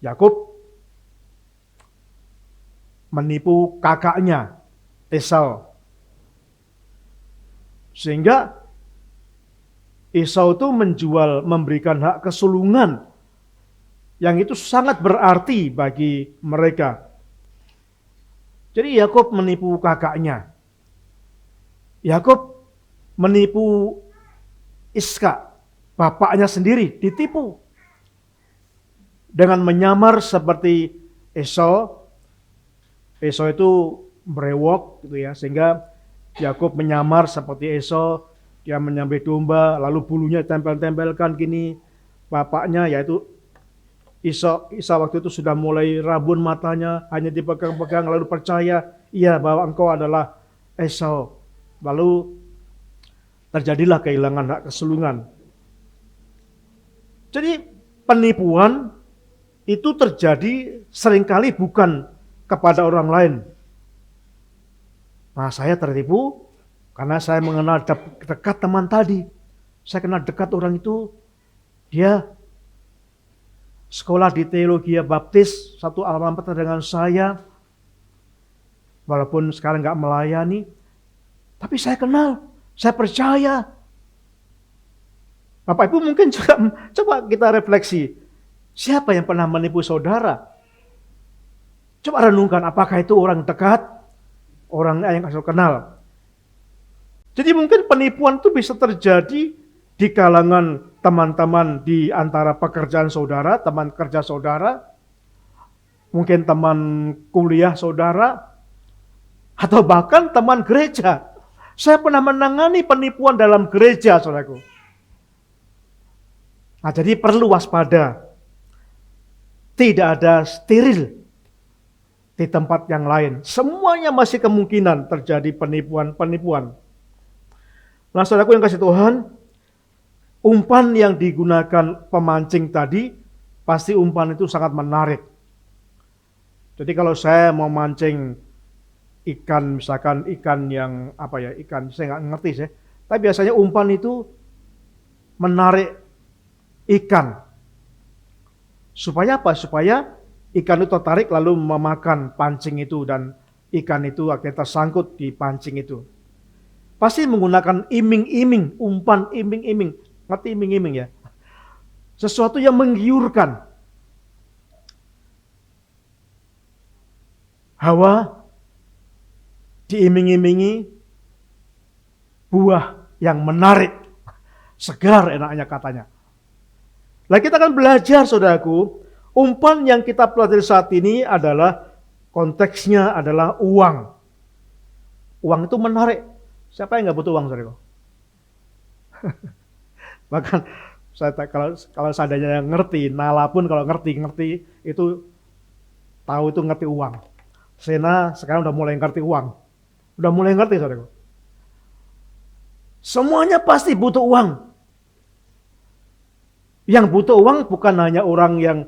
Yakub menipu kakaknya Esau. Sehingga Esau itu memberikan hak kesulungan yang itu sangat berarti bagi mereka. Jadi Yakub menipu kakaknya. Yakub menipu Iska, bapaknya sendiri ditipu. Dengan menyamar seperti Esau. Esau itu brewok gitu ya, sehingga Yakub menyamar seperti Esau, dia menyembelih domba, lalu bulunya tempel-tempelkan gini. Bapaknya yaitu Esau waktu itu sudah mulai rabun matanya, hanya dipegang-pegang lalu percaya, iya bahwa engkau adalah Esau. Lalu terjadilah kehilangan hak kesulungan. Jadi penipuan itu terjadi seringkali bukan kepada orang lain. Nah, saya tertipu karena saya mengenal dekat teman tadi. Saya kenal dekat orang itu, dia sekolah di teologi baptis, satu alma mater dengan saya. Walaupun sekarang nggak melayani, tapi saya kenal, saya percaya. Bapak Ibu mungkin juga coba kita refleksi. Siapa yang pernah menipu saudara? Coba renungkan apakah itu orang dekat, orang yang asal kenal. Jadi mungkin penipuan itu bisa terjadi di kalangan teman-teman di antara pekerjaan saudara, teman kerja saudara, mungkin teman kuliah saudara, atau bahkan teman gereja. Saya pernah menangani penipuan dalam gereja, saudaraku. Nah, jadi perlu waspada. Tidak ada steril. di tempat yang lain. Semuanya masih kemungkinan terjadi penipuan-penipuan. Nah, saudaraku yang kasih Tuhan, umpan yang digunakan pemancing tadi, pasti umpan itu sangat menarik. Jadi kalau saya mau mancing ikan, misalkan ikan yang ikan saya nggak ngerti sih. Tapi biasanya umpan itu menarik ikan. Supaya apa? Supaya ikan itu tertarik lalu memakan pancing itu dan ikan itu akhirnya tersangkut di pancing itu. Pasti menggunakan iming-iming, umpan iming-iming. Ngerti iming-iming ya? Sesuatu yang menggiurkan. Hawa diiming-imingi buah yang menarik, segar enaknya katanya. Nah, kita akan belajar, saudaraku, umpan yang kita pelajari saat ini adalah konteksnya adalah uang. Uang itu menarik. Siapa yang nggak butuh uang, saudaraku? Bahkan kalau seandainya ngerti, Nala pun kalau ngerti itu tahu itu ngerti uang. Sena sekarang udah mulai ngerti uang. Udah mulai ngerti, saudaraku. Semuanya pasti butuh uang. Yang butuh uang bukan hanya orang yang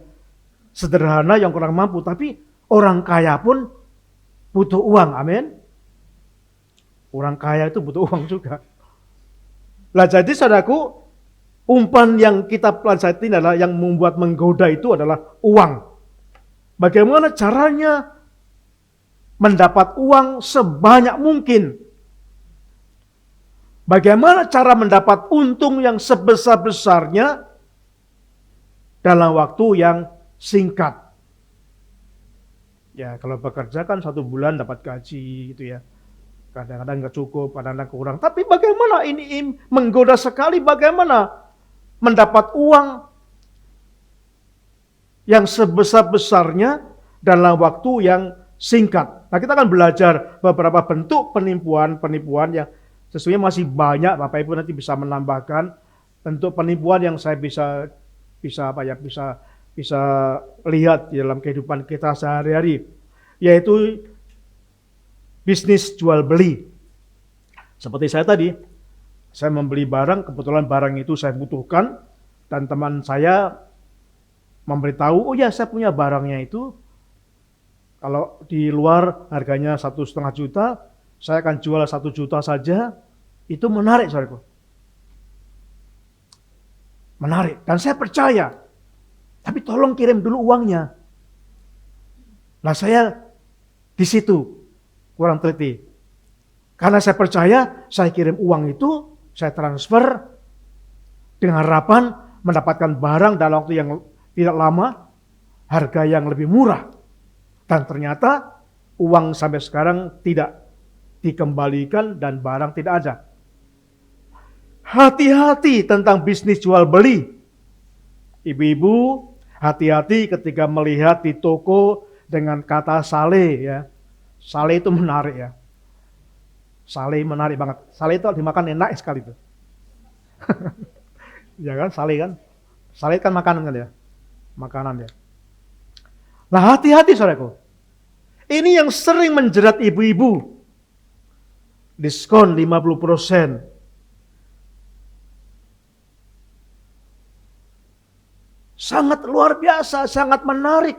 sederhana, yang kurang mampu, tapi orang kaya pun butuh uang. Amin. Orang kaya itu butuh uang juga. Nah, jadi saudaraku, umpan yang kita pelajari adalah yang membuat menggoda itu adalah uang. Bagaimana caranya mendapat uang sebanyak mungkin? Bagaimana cara mendapat untung yang sebesar-besarnya dalam waktu yang singkat? Ya, kalau bekerja kan 1 bulan dapat gaji gitu ya. Kadang-kadang nggak cukup, kadang-kadang kurang. Tapi bagaimana ini menggoda sekali, bagaimana mendapat uang yang sebesar-besarnya dalam waktu yang singkat. Nah, kita akan belajar beberapa bentuk penipuan yang sesungguhnya masih banyak. Bapak Ibu nanti bisa menambahkan bentuk penipuan yang saya bisa lihat di dalam kehidupan kita sehari-hari, yaitu bisnis jual beli. Seperti saya tadi, saya membeli barang, kebetulan barang itu saya butuhkan, dan teman saya memberitahu, oh ya saya punya barangnya itu, kalau di luar harganya 1,5 juta, saya akan jual 1 juta saja. Itu menarik, saudaraku. Menarik, dan saya percaya. Tapi tolong kirim dulu uangnya. Nah, saya di situ kurang teliti. Karena saya percaya, saya kirim uang itu, saya transfer dengan harapan mendapatkan barang dalam waktu yang tidak lama, harga yang lebih murah. Dan ternyata uang sampai sekarang tidak dikembalikan dan barang tidak ada. Hati-hati tentang bisnis jual beli. Ibu-ibu, hati-hati ketika melihat di toko dengan kata sale ya. Sale itu menarik ya. Sale menarik banget. Sale itu dimakan enak sekali itu. Ya kan, sale kan? Sale kan makanan kan ya? Makanan ya. Nah, hati-hati saudaraku. Ini yang sering menjerat ibu-ibu. Diskon 50%. Sangat luar biasa, sangat menarik.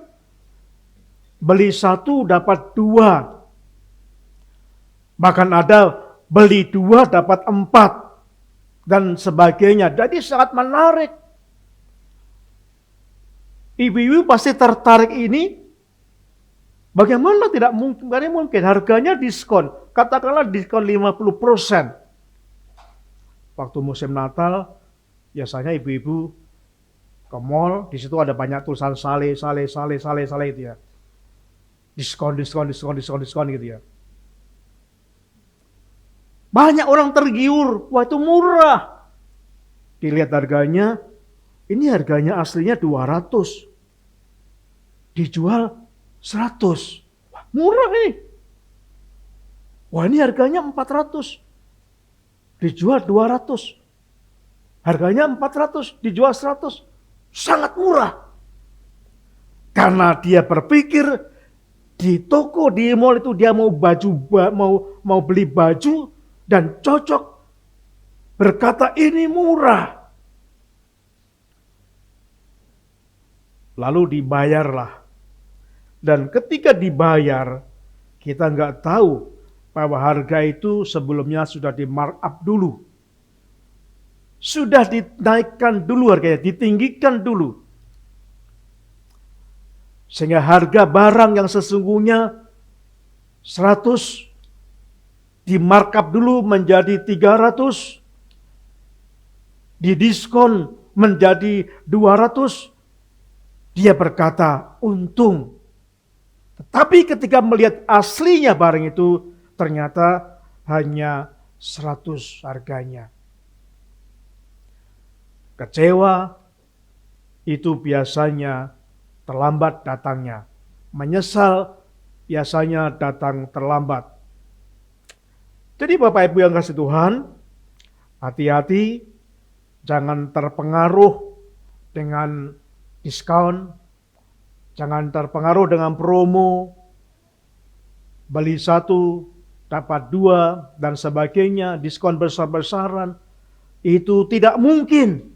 Beli 1 dapat 2. Bahkan ada beli 2 dapat 4. Dan sebagainya. Jadi sangat menarik. Ibu-ibu pasti tertarik ini. Bagaimana tidak mungkin? Harganya diskon. Katakanlah diskon 50%. Waktu musim Natal, biasanya ibu-ibu ke mall, di situ ada banyak tulisan sale itu ya. Diskon gitu ya. Banyak orang tergiur, wah itu murah. Dilihat harganya, ini harganya aslinya 200. Dijual 100. Wah, murah nih. Wah, ini harganya 400. Dijual 200. Harganya 400, dijual 100. Sangat murah. Karena dia berpikir Di toko, di mall itu dia mau mau beli baju dan cocok, berkata ini murah. Lalu dibayarlah. Dan ketika dibayar, kita nggak tahu bahwa harga itu sebelumnya sudah di markup dulu. Sudah dinaikkan dulu harganya, ditinggikan dulu. Sehingga harga barang yang sesungguhnya 100 di markup dulu menjadi 300, didiskon menjadi 200. Dia berkata, untung. Tetapi ketika melihat aslinya barang itu, ternyata hanya 100 harganya. Kecewa itu biasanya terlambat datangnya. Menyesal biasanya datang terlambat. Jadi Bapak Ibu yang kasih Tuhan, hati-hati jangan terpengaruh dengan diskon, jangan terpengaruh dengan promo, beli satu dapat dua dan sebagainya, diskon besar-besaran. Itu tidak mungkin.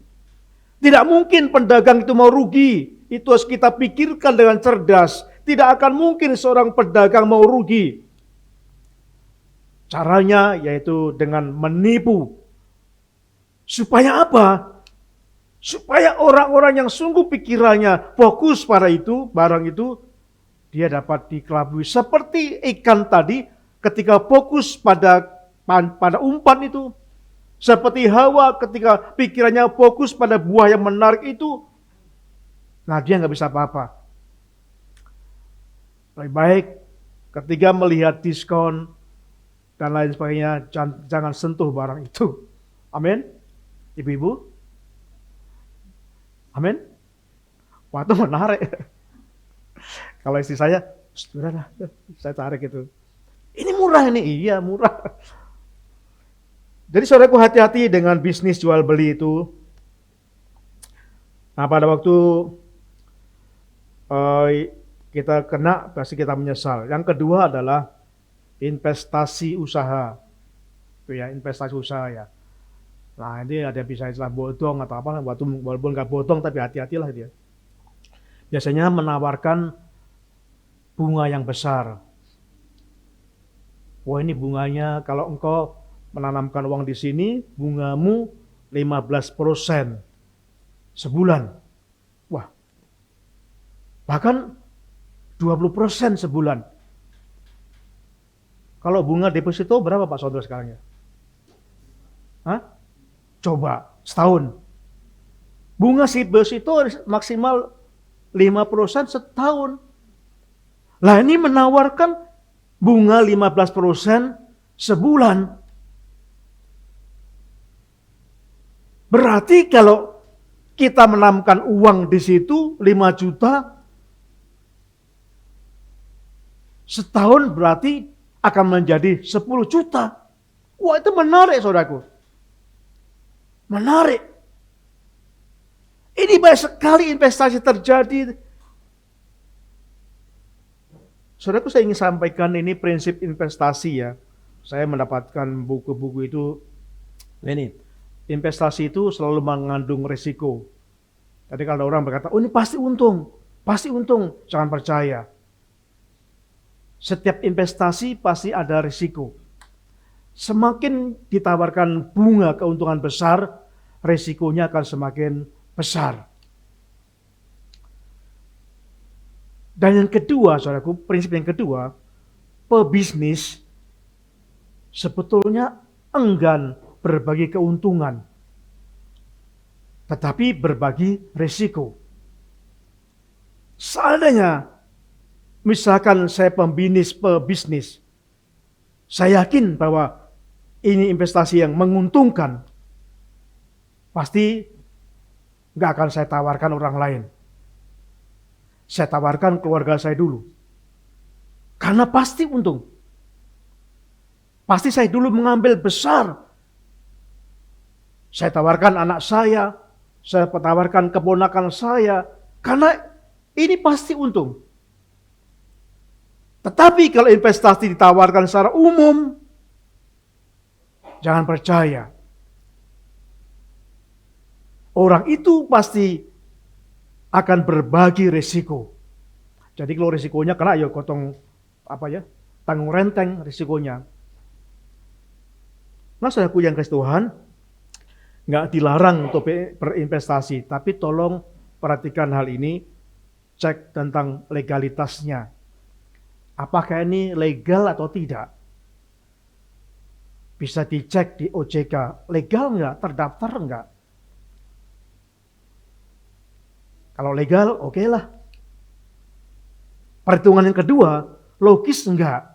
Tidak mungkin pedagang itu mau rugi. Itu harus kita pikirkan dengan cerdas. Tidak akan mungkin seorang pedagang mau rugi. Caranya yaitu dengan menipu. Supaya apa? Supaya orang-orang yang sungguh pikirannya fokus pada itu, barang itu, dia dapat dikelabui. Seperti ikan tadi ketika fokus pada umpan itu. Seperti Hawa ketika pikirannya fokus pada buah yang menarik itu, nah dia nggak bisa apa-apa. Lebih baik ketika melihat diskon dan lain sebagainya, jangan sentuh barang itu. Amin. Ibu-ibu. Amin. Wah itu menarik. Kalau istri saya, sudah saya tarik itu. Ini murah ini, iya murah. Jadi saudaraku hati-hati dengan bisnis jual beli itu. Nah pada waktu kita kena, pasti kita menyesal. Yang kedua adalah investasi usaha. Itu ya, investasi usaha ya. Nah ini ada bisa istilah bodong atau apa, walaupun nggak bodong tapi hati-hatilah dia. Biasanya menawarkan bunga yang besar. Wah ini bunganya kalau engkau menanamkan uang di sini, bungamu 15% sebulan. Wah, bahkan 20% sebulan. Kalau bunga deposito berapa Pak Saudara sekarang ya? Hah? Coba, setahun. Bunga si deposito maksimal 5% setahun. Lah ini menawarkan bunga 15% sebulan. Berarti kalau kita menanamkan uang di situ 5 juta, setahun berarti akan menjadi 10 juta. Wah itu menarik saudaraku. Menarik. Ini banyak sekali investasi terjadi. Saudaraku saya ingin sampaikan ini prinsip investasi ya. Saya mendapatkan buku-buku itu ini. Investasi itu selalu mengandung risiko. Jadi kalau orang berkata, oh ini pasti untung, jangan percaya. Setiap investasi pasti ada risiko. Semakin ditawarkan bunga keuntungan besar, risikonya akan semakin besar. Dan yang kedua, saudaraku, prinsip yang kedua, pebisnis sebetulnya enggan berbagi keuntungan, tetapi berbagi risiko. Seandainya, misalkan saya pebisnis, saya yakin bahwa ini investasi yang menguntungkan, pasti nggak akan saya tawarkan orang lain. Saya tawarkan keluarga saya dulu, karena pasti untung. Pasti saya dulu mengambil besar. Saya tawarkan anak saya tawarkan keponakan saya, karena ini pasti untung. Tetapi kalau investasi ditawarkan secara umum, jangan percaya. Orang itu pasti akan berbagi risiko. Jadi kalau risikonya kena ya gotong tanggung renteng risikonya. Nah, saudaraku yang kasih Tuhan, nggak dilarang untuk berinvestasi, tapi tolong perhatikan hal ini, cek tentang legalitasnya. Apakah ini legal atau tidak? Bisa dicek di OJK, legal nggak, terdaftar nggak? Kalau legal, oke lah. Perhitungan yang kedua, logis enggak?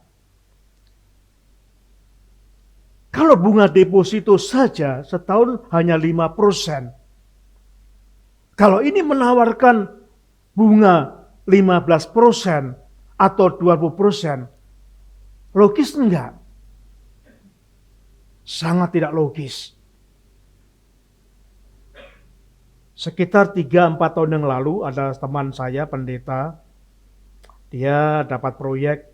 Kalau bunga deposito saja setahun hanya 5%. Kalau ini menawarkan bunga 15% atau 20%, logis enggak? Sangat tidak logis. Sekitar 3-4 tahun yang lalu ada teman saya pendeta, dia dapat proyek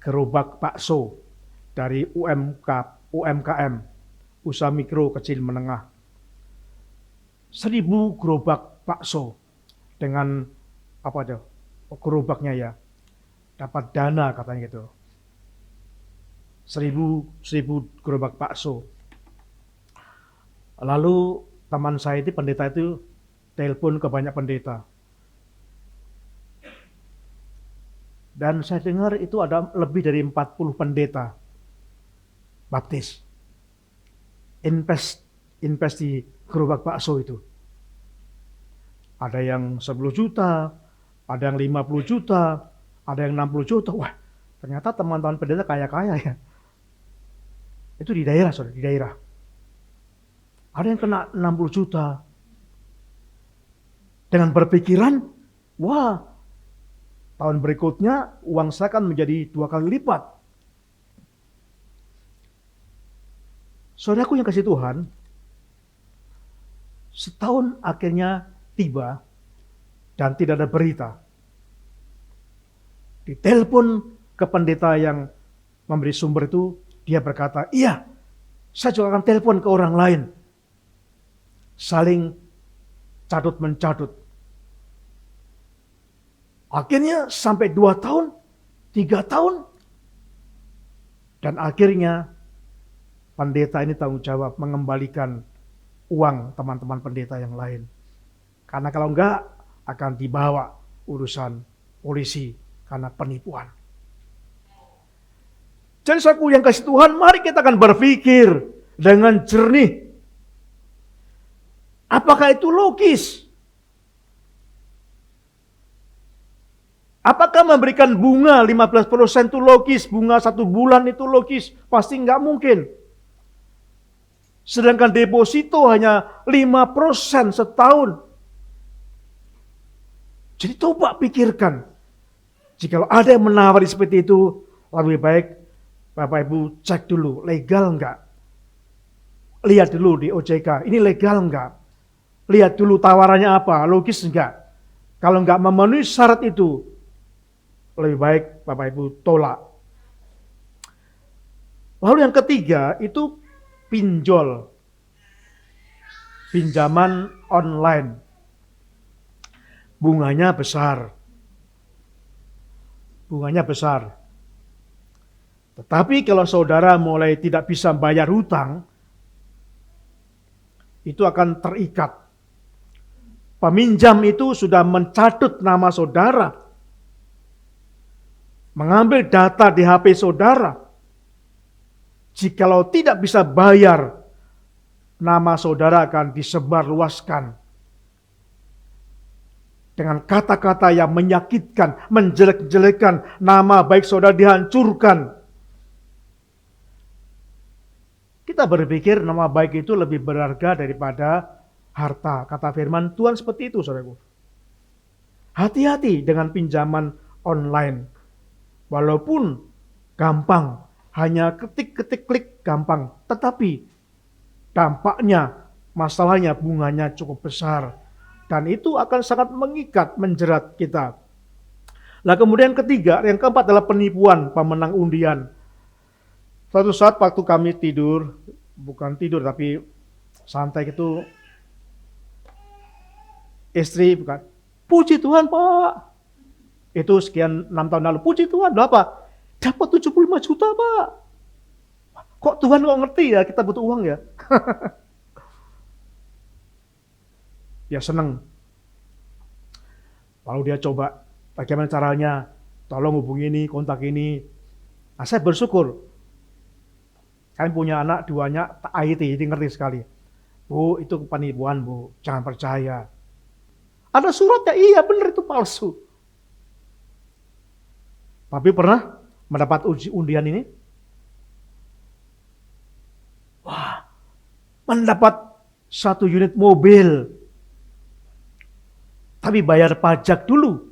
gerobak bakso dari UMKM, usaha mikro kecil menengah. 1.000 gerobak bakso dengan gerobaknya ya, dapat dana katanya gitu. 1.000 gerobak bakso. Lalu teman saya itu pendeta itu telepon ke banyak pendeta. Dan saya dengar itu ada lebih dari 40 pendeta baptis. Invest di gerobak bakso itu. Ada yang 10 juta, ada yang 50 juta, ada yang 60 juta. Wah, ternyata teman-teman pendeta kaya-kaya ya. Itu di daerah, saudara, di daerah. Ada yang kena 60 juta. Dengan berpikiran, wah, tahun berikutnya uang saya akan menjadi 2 kali lipat. Saudaraku yang kasih Tuhan, setahun akhirnya tiba dan tidak ada berita. Ditelepon ke pendeta yang memberi sumber itu, dia berkata, iya, saya juga akan telepon ke orang lain. Saling cadut-mencadut. Akhirnya sampai 2 tahun, 3 tahun. Dan akhirnya pendeta ini tanggung jawab mengembalikan uang teman-teman pendeta yang lain. Karena kalau enggak akan dibawa urusan polisi karena penipuan. Jadi saudaraku yang kasih Tuhan, mari kita akan berpikir dengan jernih. Apakah itu logis? Apakah memberikan bunga 15% itu logis? Bunga 1 bulan itu logis? Pasti enggak mungkin. Sedangkan deposito hanya 5% setahun. Jadi coba pikirkan. Jika ada yang menawari seperti itu, lebih baik Bapak Ibu cek dulu, legal enggak? Lihat dulu di OJK, ini legal enggak? Lihat dulu tawarannya apa, logis enggak? Kalau enggak memenuhi syarat itu, lebih baik Bapak Ibu tolak. Lalu yang ketiga itu pinjol. Pinjaman online. Bunganya besar. Bunganya besar. Tetapi kalau saudara mulai tidak bisa bayar hutang, itu akan terikat. Peminjam itu sudah mencatut nama saudara, mengambil data di HP saudara. Jikalau tidak bisa bayar, nama saudara akan disebarluaskan dengan kata-kata yang menyakitkan, menjelek-jelekan, nama baik saudara dihancurkan. Kita berpikir nama baik itu lebih berharga daripada harta. Kata firman Tuhan seperti itu, saudaraku. Hati-hati dengan pinjaman online. Walaupun gampang, hanya ketik-ketik klik gampang. Tetapi dampaknya, masalahnya bunganya cukup besar. Dan itu akan sangat mengikat, menjerat kita. Nah kemudian ketiga, yang keempat adalah penipuan pemenang undian. Suatu saat waktu kami tidur, bukan tidur tapi santai gitu, istri bukan, puji Tuhan Pak. Itu sekian 6 tahun lalu, puji Tuhan, apa? Dapat 75 juta Pak. Kok Tuhan kok ngerti ya kita butuh uang ya? Ya seneng. Lalu dia coba, bagaimana caranya? Tolong hubungi ini, kontak ini. Nah, saya bersyukur. Kalian punya anak, duanya IT, jadi ngerti sekali. Bu, itu penipuan Bu, jangan percaya. Ada suratnya, iya benar itu palsu. Tapi pernah mendapat undian ini? Wah, mendapat 1 unit mobil. Tapi bayar pajak dulu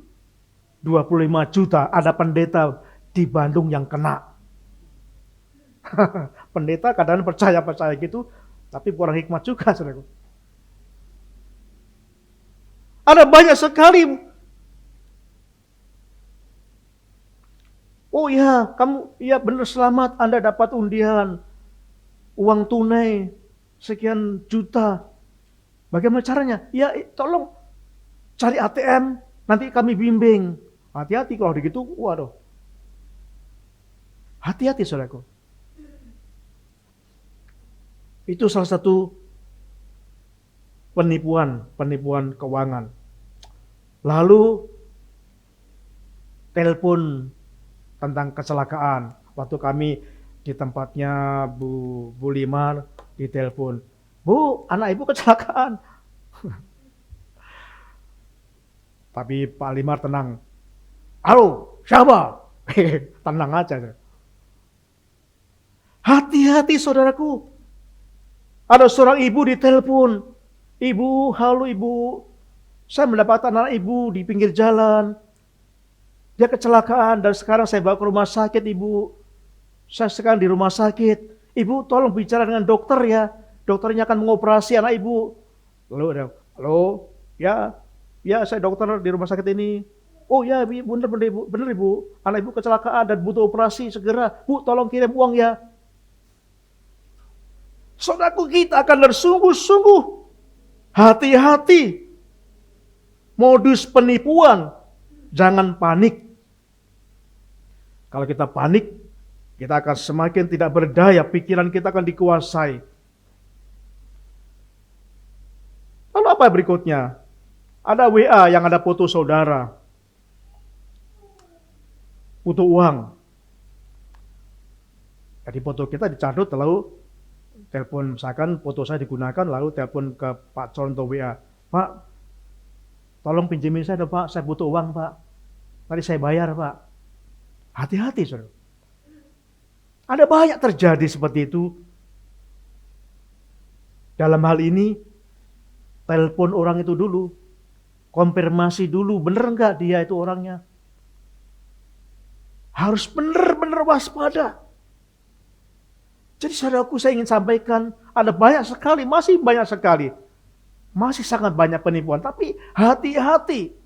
25 juta, ada pendeta di Bandung yang kena. Pendeta kadang percaya gitu, tapi kurang hikmat juga, saudaraku. Ada banyak sekali. Oh ya, kamu ya benar selamat, Anda dapat undian, uang tunai sekian juta. Bagaimana caranya? Ya tolong cari ATM, nanti kami bimbing. Hati-hati kalau begitu, waduh. Hati-hati saudaraku. Itu salah satu penipuan keuangan. Lalu telepon tentang kecelakaan. Waktu kami di tempatnya Bu Limar ditelepon, Bu, anak ibu kecelakaan. Tapi Pak Limar tenang. Halo, siapa? Tenang aja. Hati-hati saudaraku. Ada seorang ibu ditelepon. Ibu, halo ibu. Saya mendapatkan anak ibu di pinggir jalan. Dia kecelakaan dan sekarang saya bawa ke rumah sakit ibu. Saya sekarang di rumah sakit. Ibu tolong bicara dengan dokter ya. Dokternya akan mengoperasi anak ibu. Halo, ya saya dokter di rumah sakit ini. Oh ya, bener ibu, anak ibu kecelakaan dan butuh operasi segera. Bu, tolong kirim uang ya. Saudaraku, kita akan bersungguh-sungguh hati-hati. Modus penipuan, jangan panik. Kalau kita panik, kita akan semakin tidak berdaya, pikiran kita akan dikuasai. Lalu apa berikutnya? Ada WA yang ada foto saudara. Butuh uang. Jadi foto kita dicadut lalu telepon, misalkan foto saya digunakan lalu telepon ke Pak Conto WA. Pak, tolong pinjemin saya dong Pak, saya butuh uang Pak. Tadi saya bayar Pak. Hati-hati saudara. Ada banyak terjadi seperti itu. Dalam hal ini, telepon orang itu dulu. Konfirmasi dulu, benar enggak dia itu orangnya. Harus benar-benar waspada. Jadi saudaraku, saya ingin sampaikan, ada banyak sekali, masih banyak sekali. Masih sangat banyak penipuan, tapi hati-hati.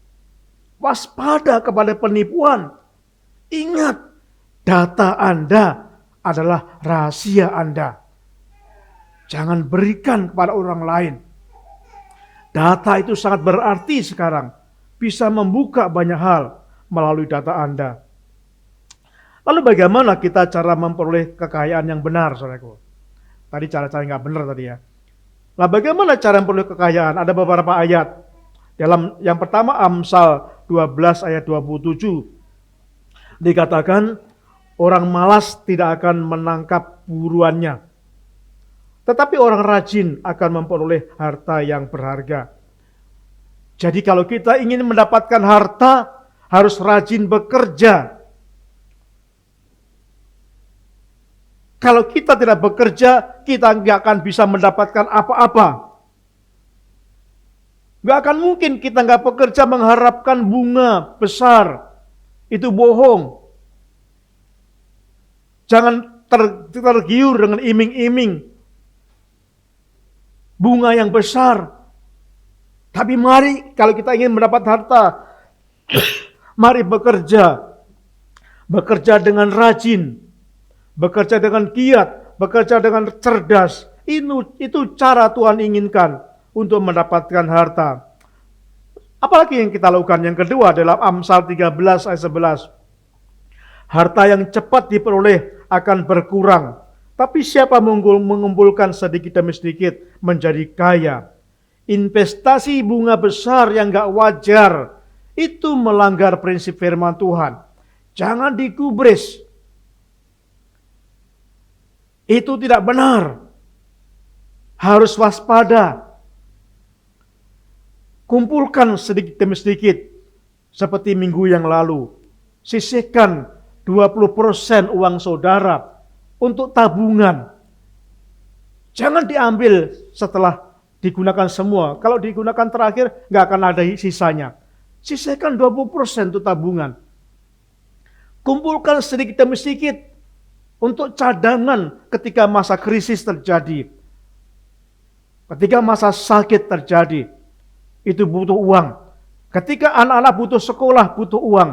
Waspada kepada penipuan. Ingat, data Anda adalah rahasia Anda. Jangan berikan kepada orang lain. Data itu sangat berarti sekarang. Bisa membuka banyak hal melalui data Anda. Lalu bagaimana kita cara memperoleh kekayaan yang benar, saudaraku? Tadi cara-cara nggak benar tadi ya. Nah, bagaimana cara memperoleh kekayaan? Ada beberapa ayat. Dalam yang pertama Amsal 12 ayat 27. Dikatakan orang malas tidak akan menangkap buruannya. Tetapi orang rajin akan memperoleh harta yang berharga. Jadi kalau kita ingin mendapatkan harta, harus rajin bekerja. Kalau kita tidak bekerja, kita nggak akan bisa mendapatkan apa-apa. Nggak akan mungkin kita nggak bekerja mengharapkan bunga besar. Itu bohong. Jangan tergiur dengan iming-iming bunga yang besar. Tapi mari kalau kita ingin mendapat harta, Mari bekerja. Bekerja dengan rajin. Bekerja dengan giat. Bekerja dengan cerdas. Itu cara Tuhan inginkan untuk mendapatkan harta. Apalagi yang kita lakukan? Yang kedua dalam Amsal 13 ayat 11. Harta yang cepat diperoleh akan berkurang. Tapi siapa mengumpulkan sedikit demi sedikit menjadi kaya. Investasi bunga besar yang gak wajar itu melanggar prinsip firman Tuhan. Jangan digubris. Itu tidak benar. Harus waspada. Kumpulkan sedikit demi sedikit. Seperti minggu yang lalu. Sisihkan 20% uang saudara untuk tabungan. Jangan diambil setelah digunakan semua. Kalau digunakan terakhir, nggak akan ada sisanya. Sisihkan 20% untuk tabungan. Kumpulkan sedikit demi sedikit untuk cadangan ketika masa krisis terjadi. Ketika masa sakit terjadi, itu butuh uang. Ketika anak-anak butuh sekolah, butuh uang.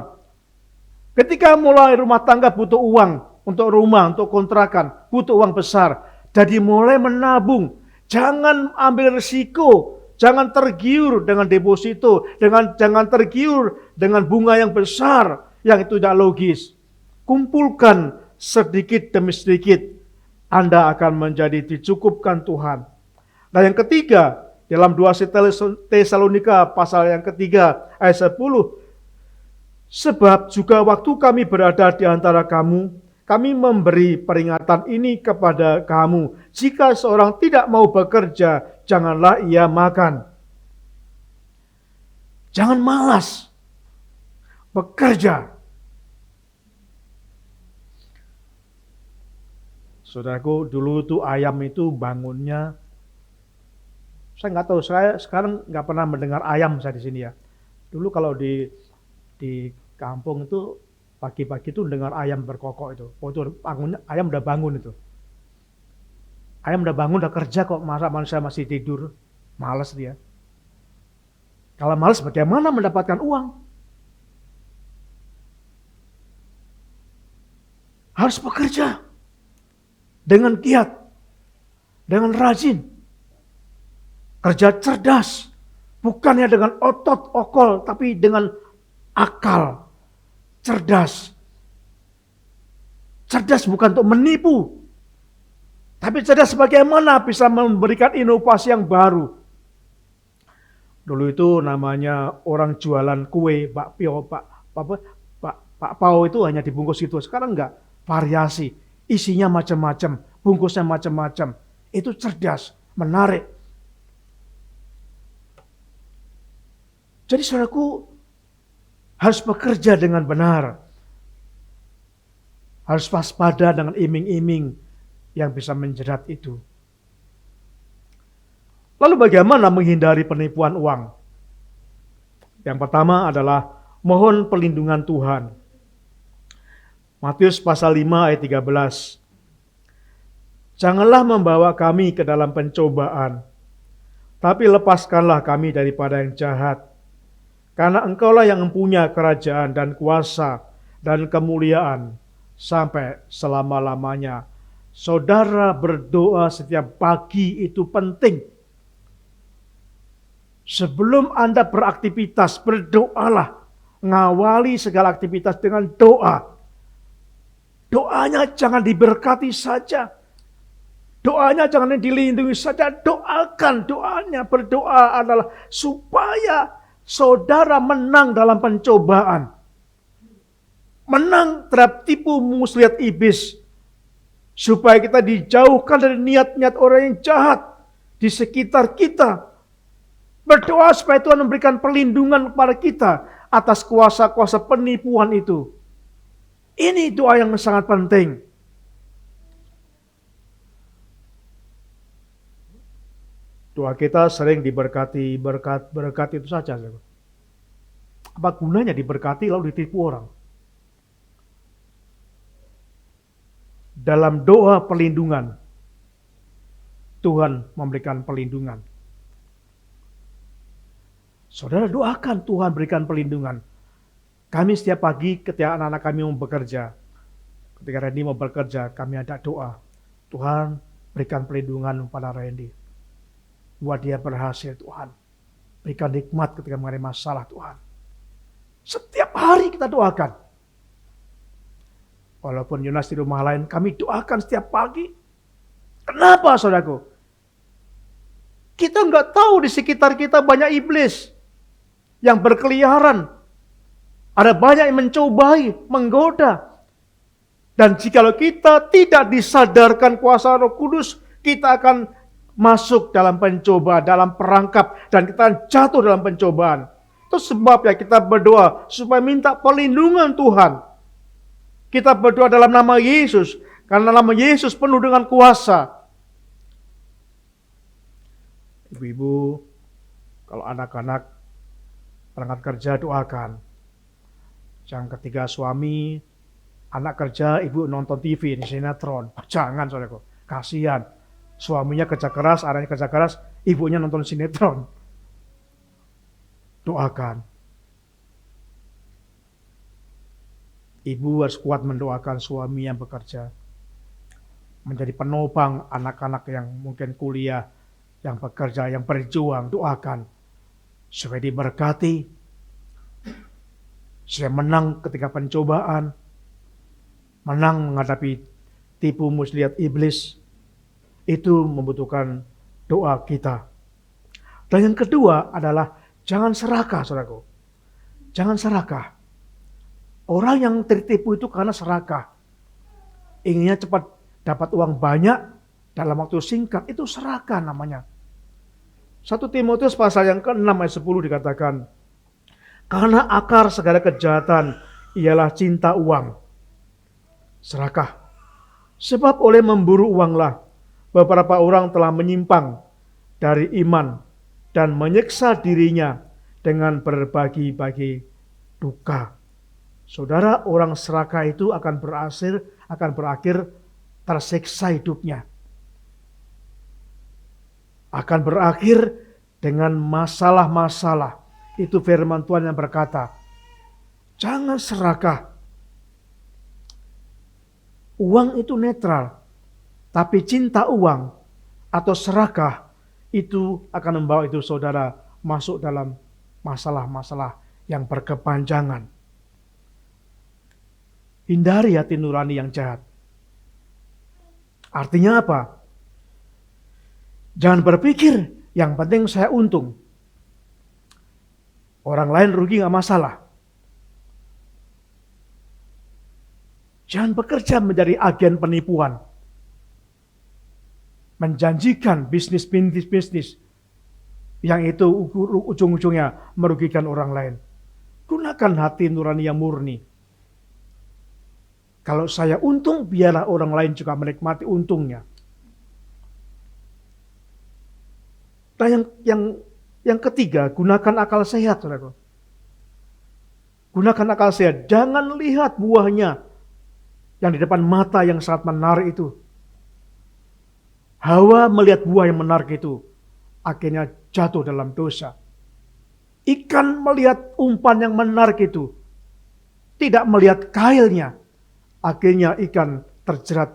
Ketika mulai rumah tangga butuh uang untuk rumah, untuk kontrakan, butuh uang besar. Jadi mulai menabung. Jangan ambil risiko, jangan tergiur dengan deposito, jangan tergiur dengan bunga yang besar yang itu tidak logis. Kumpulkan sedikit demi sedikit, Anda akan menjadi dicukupkan Tuhan. Nah yang ketiga, dalam 2 Tesalonika pasal yang ketiga ayat 10, sebab juga waktu kami berada di antara kamu, kami memberi peringatan ini kepada kamu. Jika seorang tidak mau bekerja, janganlah ia makan. Jangan malas. Bekerja. Saudaraku, dulu itu ayam itu bangunnya, saya nggak tahu, saya sekarang nggak pernah mendengar ayam saya di sini ya. Dulu kalau di kampung itu pagi-pagi itu dengar ayam berkokok itu. Oh itu bangunnya, ayam udah bangun itu. Ayam udah bangun, udah kerja kok, masa manusia masih tidur. Malas dia. Kalau malas bagaimana mendapatkan uang? Harus bekerja. Dengan giat. Dengan rajin. Kerja cerdas. Bukannya dengan otot okol, tapi dengan akal. Cerdas. Cerdas bukan untuk menipu. Tapi cerdas bagaimana bisa memberikan inovasi yang baru. Dulu itu namanya orang jualan kue, bakpio, Pak Pao itu hanya dibungkus itu. Sekarang enggak, variasi. Isinya macam-macam, bungkusnya macam-macam. Itu cerdas, menarik. Jadi saudaraku, harus bekerja dengan benar. Harus waspada dengan iming-iming yang bisa menjerat itu. Lalu bagaimana menghindari penipuan uang? Yang pertama adalah mohon perlindungan Tuhan. Matius pasal 5 ayat 13. Janganlah membawa kami ke dalam pencobaan, tapi lepaskanlah kami daripada yang jahat. Karena Engkaulah yang mempunyai kerajaan dan kuasa dan kemuliaan sampai selama-lamanya. Saudara berdoa setiap pagi itu penting. Sebelum Anda beraktivitas, berdoalah. Ngawali segala aktivitas dengan doa. Doanya jangan diberkati saja. Doanya jangan dilindungi saja. Doakan doanya. Berdoa adalah supaya saudara menang dalam pencobaan. Menang terhadap tipu muslihat iblis. Supaya kita dijauhkan dari niat-niat orang yang jahat di sekitar kita. Berdoa supaya Tuhan memberikan perlindungan kepada kita atas kuasa-kuasa penipuan itu. Ini doa yang sangat penting. Doa kita sering diberkati, berkat itu saja. Apa gunanya diberkati lalu ditipu orang? Dalam doa perlindungan, Tuhan memberikan perlindungan. Saudara doakan Tuhan berikan perlindungan. Kami setiap pagi ketika anak-anak kami mau bekerja, ketika Randy mau bekerja, kami ada doa. Tuhan, berikan perlindungan pada Randy. Buat dia berhasil, Tuhan. Berikan nikmat ketika mengalami masalah, Tuhan. Setiap hari kita doakan. Walaupun Yonas di rumah lain, kami doakan setiap pagi. Kenapa, saudaraku? Kita nggak tahu di sekitar kita banyak iblis yang berkeliaran. Ada banyak yang mencobai, menggoda. Dan jikalau kita tidak disadarkan kuasa Roh Kudus, kita akan masuk dalam pencobaan, dalam perangkap, dan kita jatuh dalam pencobaan. Itu sebabnya kita berdoa supaya minta perlindungan Tuhan. Kita berdoa dalam nama Yesus, karena nama Yesus penuh dengan kuasa. Ibu-ibu, kalau anak-anak berangkat kerja doakan. Yang ketiga suami, anak kerja, ibu nonton TV, ini sinetron. Jangan saudaraku, kasihan. Suaminya kerja keras, anaknya kerja keras, ibunya nonton sinetron. Doakan. Ibu harus kuat mendoakan suami yang bekerja. Menjadi penopang anak-anak yang mungkin kuliah, yang bekerja, yang berjuang. Doakan. Supaya diberkati. Supaya menang ketika pencobaan. Menang menghadapi tipu muslihat iblis. Itu membutuhkan doa kita. Dan yang kedua adalah jangan serakah, saudaraku. Jangan serakah. Orang yang tertipu itu karena serakah. Inginnya cepat dapat uang banyak dalam waktu singkat. Itu serakah namanya. 1 Timotius pasal yang ke-6 ayat 10 dikatakan, karena akar segala kejahatan ialah cinta uang. Serakah. Sebab oleh memburu uanglah beberapa orang telah menyimpang dari iman dan menyiksa dirinya dengan berbagi-bagi duka. Saudara, orang serakah itu akan berakhir tersiksa hidupnya. Akan berakhir dengan masalah-masalah. Itu firman Tuhan yang berkata, jangan serakah. Uang itu netral, tapi cinta uang atau serakah itu akan membawa itu saudara masuk dalam masalah-masalah yang berkepanjangan. Hindari hati nurani yang jahat. Artinya apa? Jangan berpikir yang penting saya untung. Orang lain rugi gak masalah. Jangan bekerja menjadi agen penipuan. Menjanjikan bisnis yang itu ujung-ujungnya merugikan orang lain. Gunakan hati nurani yang murni. Kalau saya untung, biarlah orang lain juga menikmati untungnya. Nah yang ketiga, gunakan akal sehat, saudara. Gunakan akal sehat. Jangan lihat buahnya yang di depan mata yang sangat menarik itu. Hawa melihat buah yang menarik itu, akhirnya jatuh dalam dosa. Ikan melihat umpan yang menarik itu, tidak melihat kailnya, akhirnya ikan terjerat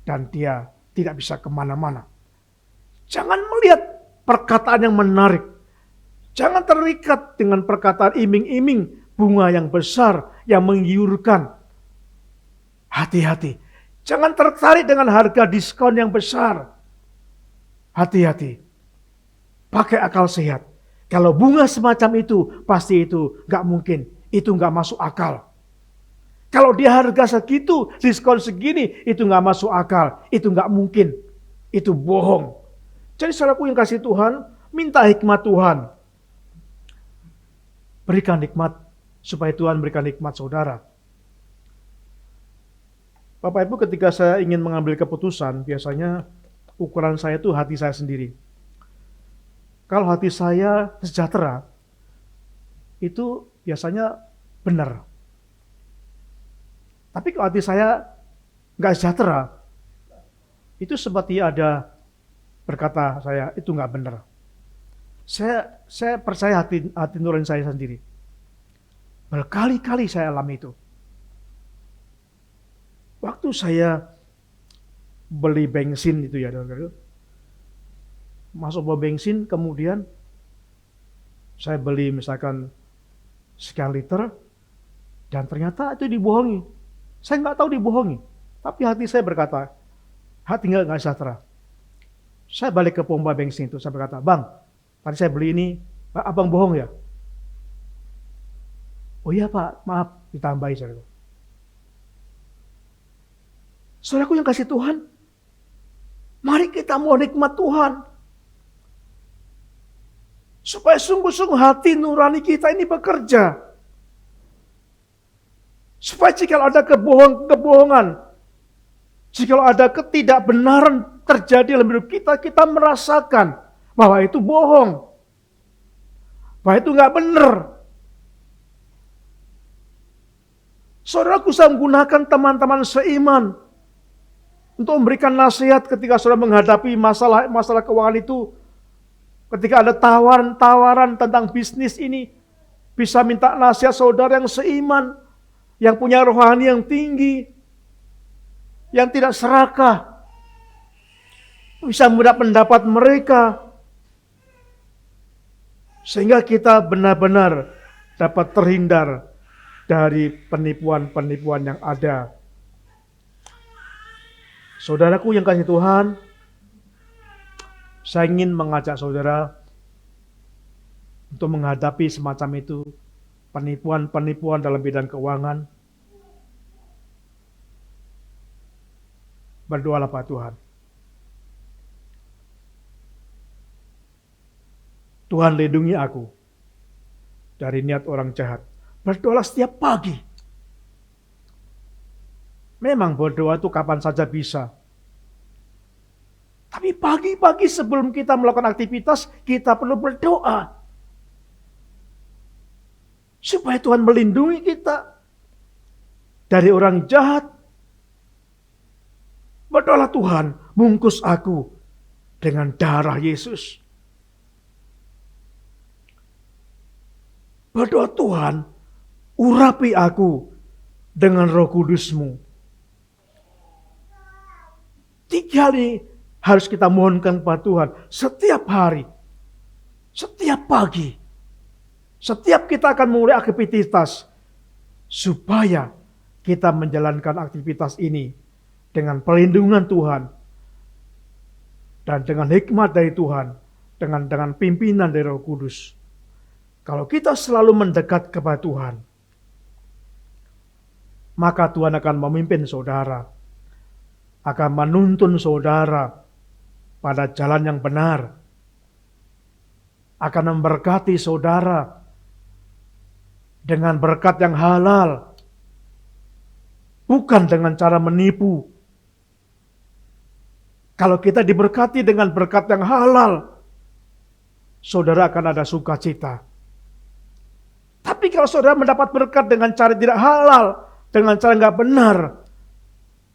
dan dia tidak bisa kemana-mana. Jangan melihat perkataan yang menarik. Jangan terikat dengan perkataan iming-iming bunga yang besar yang menggiurkan. Hati-hati. Jangan tertarik dengan harga diskon yang besar. Hati-hati. Pakai akal sehat. Kalau bunga semacam itu, pasti itu gak mungkin. Itu gak masuk akal. Kalau dia harga segitu, diskon segini, itu gak masuk akal. Itu gak mungkin. Itu bohong. Jadi saudaraku yang kasih Tuhan, minta hikmat Tuhan. Berikan hikmat, supaya Tuhan berikan hikmat saudara. Bapak Ibu, ketika saya ingin mengambil keputusan, biasanya ukuran saya itu hati saya sendiri. Kalau hati saya sejahtera, itu biasanya benar. Tapi kalau hati saya nggak sejahtera, itu seperti ada berkata saya, itu nggak benar. Saya percaya hati nurani saya sendiri. Berkali-kali saya alami itu. Waktu saya beli bensin itu ya, saudara, masuk bawah bensin, kemudian saya beli misalkan sekian liter, dan ternyata itu dibohongi. Saya nggak tahu dibohongi, tapi hati saya berkata, hati nggak sejahtera. Saya balik ke pompa bensin itu, saya berkata, "Bang, tadi saya beli ini, abang bohong ya?" "Oh iya Pak, maaf," ditambahi saudara. Saudaraku yang kasih Tuhan, mari kita mau nikmat Tuhan. Supaya sungguh-sungguh hati nurani kita ini bekerja. Supaya jika ada kebohongan, jika ada ketidakbenaran terjadi dalam hidup kita, kita merasakan bahwa itu bohong. Bahwa itu nggak benar. Saudaraku, saya menggunakan teman-teman seiman untuk memberikan nasihat ketika saudara menghadapi masalah keuangan itu. Ketika ada tawaran tentang bisnis ini, bisa minta nasihat saudara yang seiman, yang punya rohani yang tinggi, yang tidak serakah. Bisa mendapat pendapat mereka. Sehingga kita benar-benar dapat terhindar dari penipuan-penipuan yang ada. Saudaraku yang kasih Tuhan, saya ingin mengajak saudara untuk menghadapi semacam itu, penipuan-penipuan dalam bidang keuangan. Berdoalah Pak Tuhan. Tuhan, lindungi aku dari niat orang jahat. Berdoalah setiap pagi. Memang berdoa itu kapan saja bisa. Tapi pagi-pagi sebelum kita melakukan aktivitas, kita perlu berdoa. Supaya Tuhan melindungi kita dari orang jahat. Berdoalah, Tuhan, bungkus aku dengan darah Yesus. Berdoa, Tuhan, urapi aku dengan Roh Kudus-Mu. 3 kali harus kita mohonkan kepada Tuhan setiap hari, setiap pagi, setiap kita akan memulai aktivitas, supaya kita menjalankan aktivitas ini dengan perlindungan Tuhan dan dengan hikmat dari Tuhan, dengan pimpinan dari Roh Kudus. Kalau kita selalu mendekat kepada Tuhan, maka Tuhan akan memimpin saudara, akan menuntun saudara pada jalan yang benar, akan memberkati saudara dengan berkat yang halal, bukan dengan cara menipu. Kalau kita diberkati dengan berkat yang halal, saudara akan ada sukacita. Tapi kalau saudara mendapat berkat dengan cara tidak halal, dengan cara nggak benar,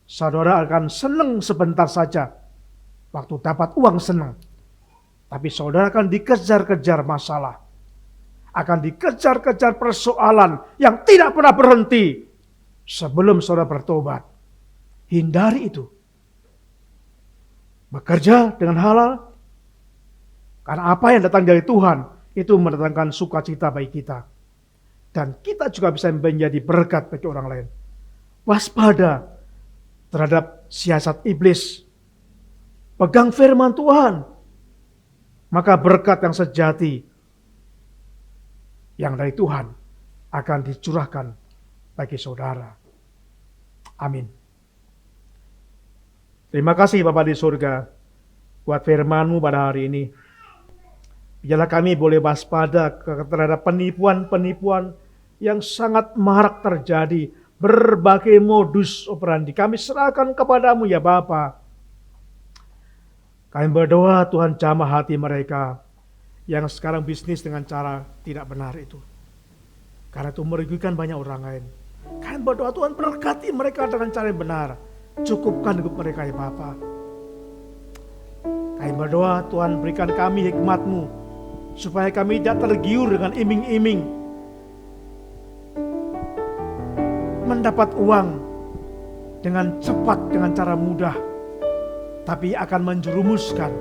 saudara akan senang sebentar saja. Waktu dapat uang senang. Tapi saudara akan dikejar-kejar masalah. Akan dikejar-kejar persoalan yang tidak pernah berhenti sebelum saudara bertobat. Hindari itu. Bekerja dengan halal. Karena apa yang datang dari Tuhan, itu mendatangkan sukacita bagi kita. Dan kita juga bisa menjadi berkat bagi orang lain. Waspada terhadap siasat iblis. Pegang firman Tuhan. Maka berkat yang sejati yang dari Tuhan akan dicurahkan bagi saudara. Amin. Terima kasih Bapa di surga buat firman-Mu pada hari ini. Biarlah kami boleh waspada terhadap penipuan-penipuan yang sangat marak terjadi. Berbagai modus operandi kami serahkan kepadamu ya Bapa. Kami berdoa Tuhan jamah hati mereka yang sekarang bisnis dengan cara tidak benar itu. Karena itu merugikan banyak orang lain. Kami berdoa Tuhan berkati mereka dengan cara yang benar. Cukupkan hidup mereka ya Bapa. Kami berdoa Tuhan berikan kami hikmat-Mu supaya kami tidak tergiur dengan iming-iming. mendapat uang dengan cepat, dengan cara mudah, tapi akan menjerumuskan.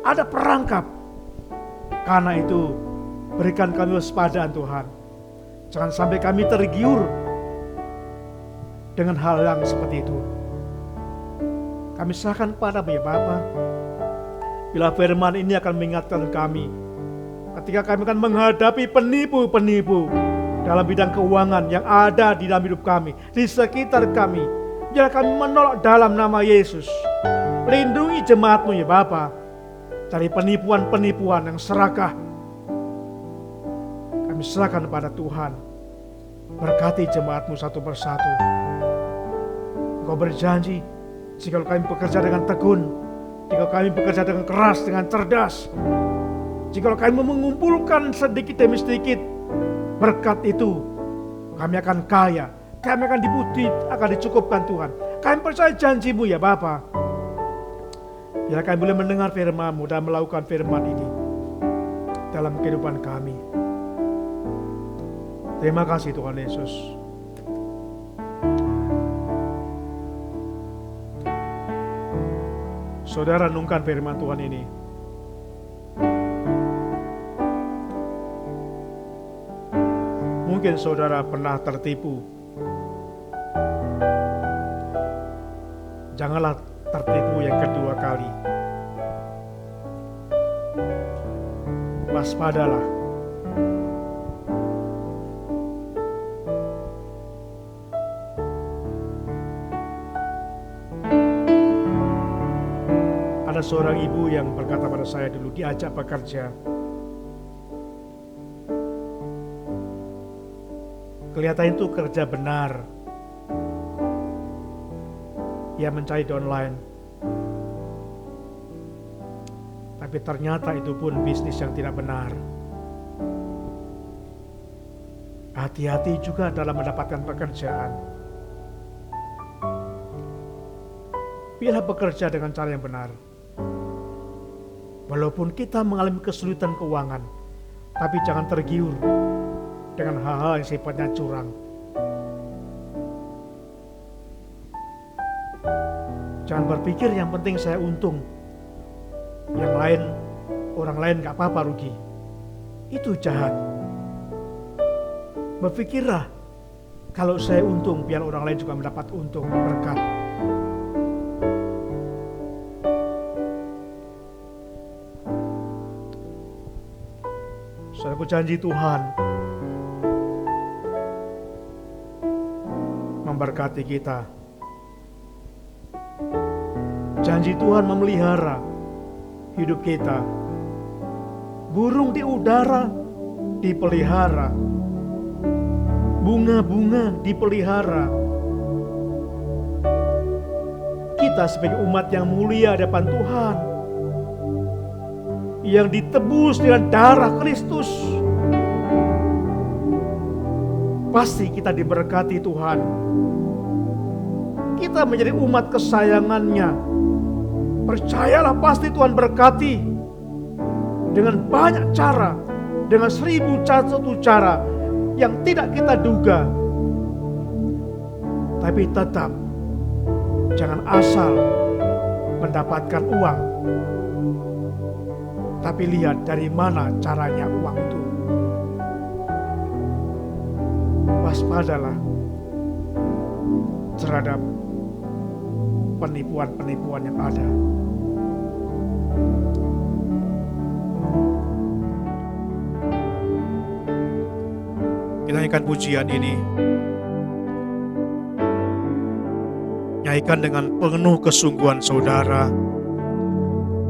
Ada perangkap. Karena itu, berikan kami waspadaan Tuhan. Jangan sampai kami tergiur dengan hal yang seperti itu. Kami serahkan padamu ya Bapa. Bila firman ini akan mengingatkan kami, ketika kami akan menghadapi penipu-penipu dalam bidang keuangan yang ada di dalam hidup kami, di sekitar kami, biar kami menolak dalam nama Yesus. Lindungi jemaat-Mu ya Bapa dari penipuan-penipuan yang serakah. Kami serahkan kepada Tuhan. Berkati jemaat-Mu satu persatu. Engkau berjanji, jika kami bekerja dengan tekun, jika kami bekerja dengan keras, dengan cerdas, jika kami mengumpulkan sedikit demi sedikit berkat itu, kami akan kaya, kami akan dicukupkan Tuhan. Kami percaya janji-Mu ya Bapa. Biar kami boleh mendengar firman-Mu dan melakukan firman ini dalam kehidupan kami. Terima kasih Tuhan Yesus. Saudara renungkan firman Tuhan ini. Mungkin saudara pernah tertipu. Janganlah tertipu yang kedua kali. Waspadalah. Ada seorang ibu yang berkata pada saya dulu, diajak bekerja. Kelihatan itu kerja benar. Ia mencari di online. Tapi ternyata itu pun bisnis yang tidak benar. Hati-hati juga dalam mendapatkan pekerjaan. Bila bekerja dengan cara yang benar. Walaupun kita mengalami kesulitan keuangan, tapi jangan tergiur dengan hal-hal yang sifatnya curang. Jangan berpikir yang penting saya untung, yang lain, orang lain gak apa-apa rugi. Itu jahat. Berpikirlah, kalau saya untung, biar orang lain juga mendapat untung, berkat. Saudaraku, janji Tuhan memberkati kita. Janji Tuhan memelihara hidup kita. Burung di udara dipelihara. Bunga-bunga dipelihara. Kita sebagai umat yang mulia di hadapan Tuhan, yang ditebus dengan darah Kristus, pasti kita diberkati Tuhan. Kita menjadi umat kesayangannya. Percayalah, pasti Tuhan berkati dengan banyak cara, dengan 1001 cara yang tidak kita duga. Tapi tetap jangan asal mendapatkan uang, tapi lihat dari mana caranya uang itu. Waspadalah terhadap penipuan-penipuan yang ada. Kita nyanyikan pujian ini, nyanyikan dengan penuh kesungguhan saudara.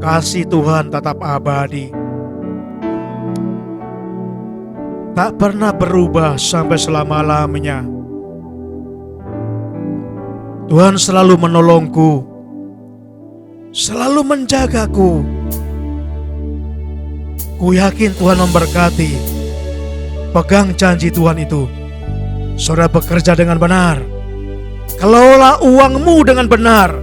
Kasih Tuhan tetap abadi, tak pernah berubah sampai selama-lamanya. Tuhan selalu menolongku, selalu menjagaku. Ku yakin Tuhan memberkati. Pegang janji Tuhan itu. Saudara bekerja dengan benar. Kelola uangmu dengan benar.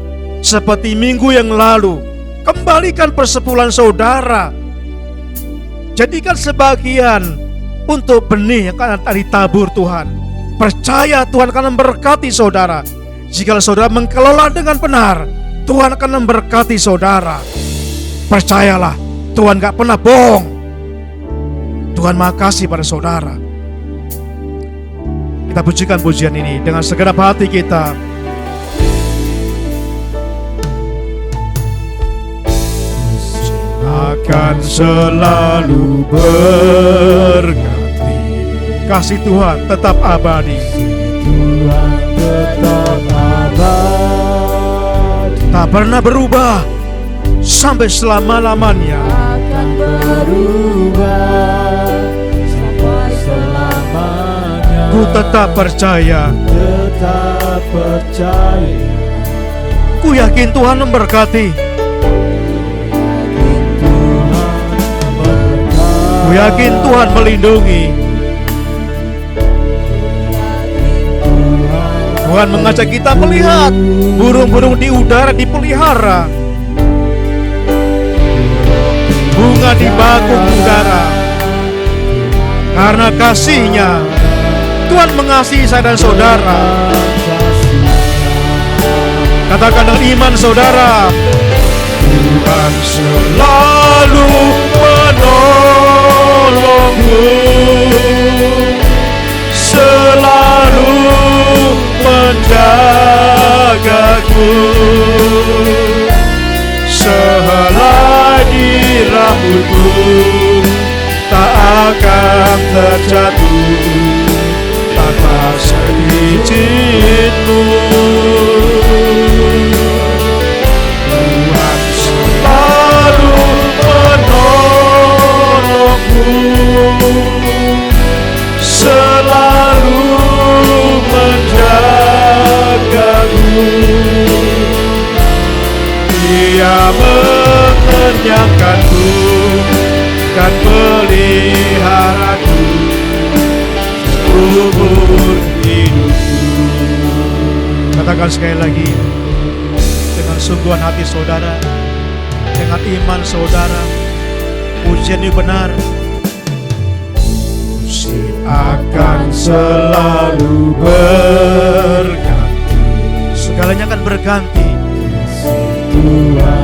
Seperti minggu yang lalu, kembalikan persepuluhan saudara. Jadikan sebagian untuk benih yang akan ditabur Tuhan. Percaya Tuhan akan memberkati saudara. Jika saudara mengelola dengan benar, Tuhan akan memberkati saudara. Percayalah, Tuhan gak pernah bohong. Tuhan makasih pada saudara. Kita pujikan pujian ini dengan segenap hati kita. Akan selalu berganti. Kasih Tuhan tetap abadi. Tuhan tetap abadi. Tak pernah berubah sampai selama-lamanya. Akan berubah sampai selamanya. Ku tetap percaya. Tetap percaya. Ku yakin Tuhan memberkati. Ku yakin Tuhan melindungi. Tuhan mengajak kita melihat burung-burung di udara dipelihara, bunga di bakung udara. Karena kasih-Nya, Tuhan mengasihi saya dan saudara. Katakan dengan iman saudara, Tuhan selalu menolongku, selalu menjagaku, sehelai di rambutku tak akan terjatuh tanpa seizin-Mu. Tuhan selalu menolongku, selalu menjagaku. Dia mengenyangkanku dan peliharaku seumur hidupku. Katakan sekali lagi dengan sungguhan hati saudara, dengan iman saudara, pujian ini benar. Akan selalu berganti. Segalanya akan berganti,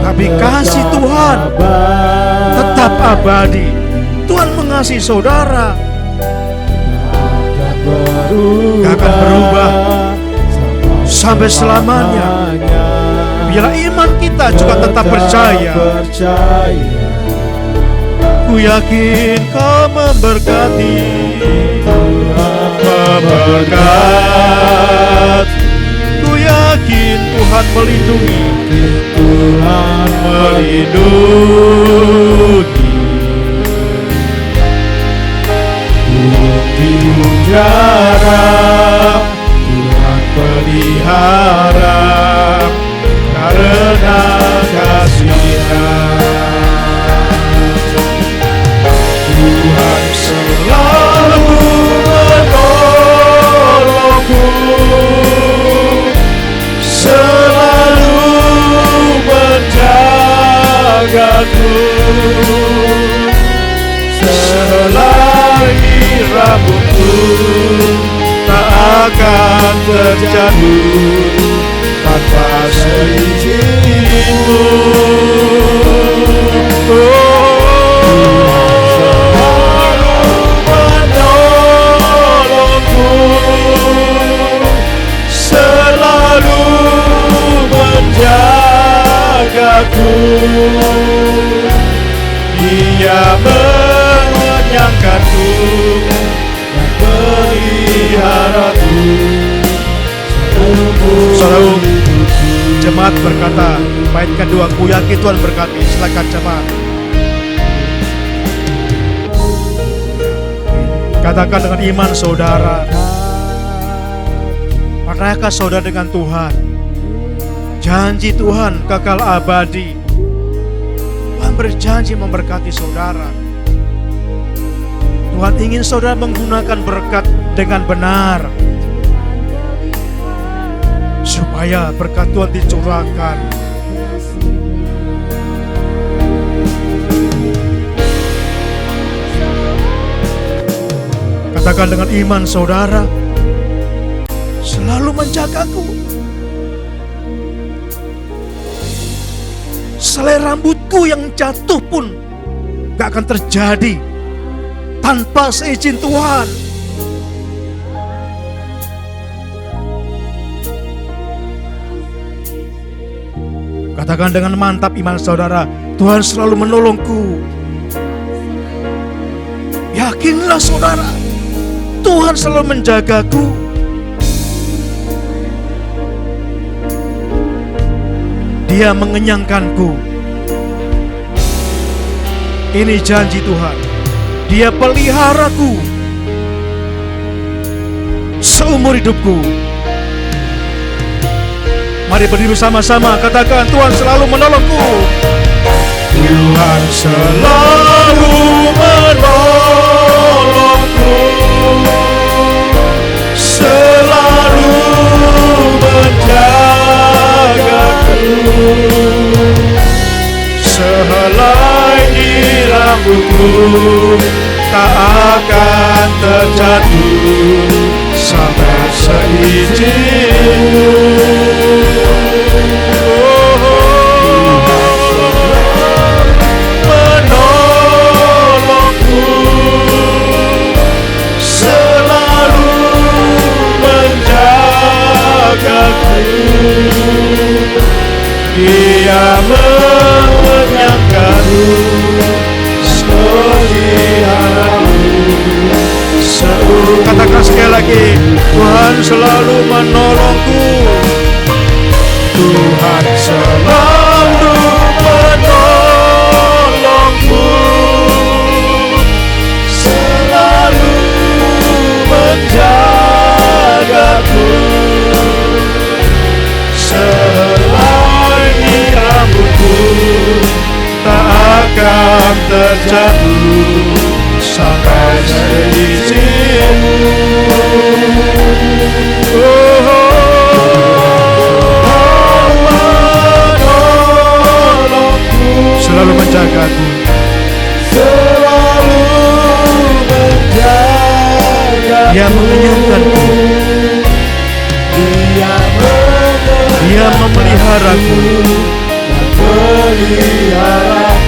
tapi kasih Tuhan tetap abadi. Tuhan mengasihi saudara, gak akan berubah sampai selamanya. Biarlah iman kita juga tetap percaya. Ku yakin Kau memberkati, memberkati. Ku yakin Tuhan melindungi, Tuhan melindungi. Di udara Tuhan pelihara, karena kasih-Nya. Tuhan selalu menolongku, selalu menjagaku, sehelai rambutku tak akan terjatuh tanpa seizin-Mu. Selalu menjagaku, Dia mengenyangkanku dan peliharaku. Saudara, jemaat berkata, bait kedua, ku yakin Tuhan berkati. Silakan jemaat. Katakan dengan iman saudara, percayakan saudara dengan Tuhan. Janji Tuhan kekal abadi. Tuhan berjanji memberkati saudara. Tuhan ingin saudara menggunakan berkat dengan benar, supaya berkat Tuhan dicurahkan. Katakan dengan iman saudara, selalu menjagaku. Selai rambutku yang jatuh pun gak akan terjadi tanpa seizin Tuhan. Katakan dengan mantap iman saudara, Tuhan selalu menolongku. Yakinlah saudara, Tuhan selalu menjagaku. Dia mengenyangkanku. Ini janji Tuhan. Dia peliharaku seumur hidupku. Mari berdiri bersama-sama, katakan Tuhan selalu menolongku. Tuhan selalu menolongku, selalu menjagaku. Sehelai di rambutku tak akan terjatuh sampai seizin-Mu. Menolongku, selalu menjagaku. Dia mengenyangkanku, katakan sekali lagi, Tuhan selalu menolongku. Tuhan selalu menolongku, selalu menjagaku. Sehelai di rambutku tak akan terjatuh sampai seizin-Mu. Selalu menjagaku, selalu menjagaku. Dia mengenyangkanku, Dia memeliharaku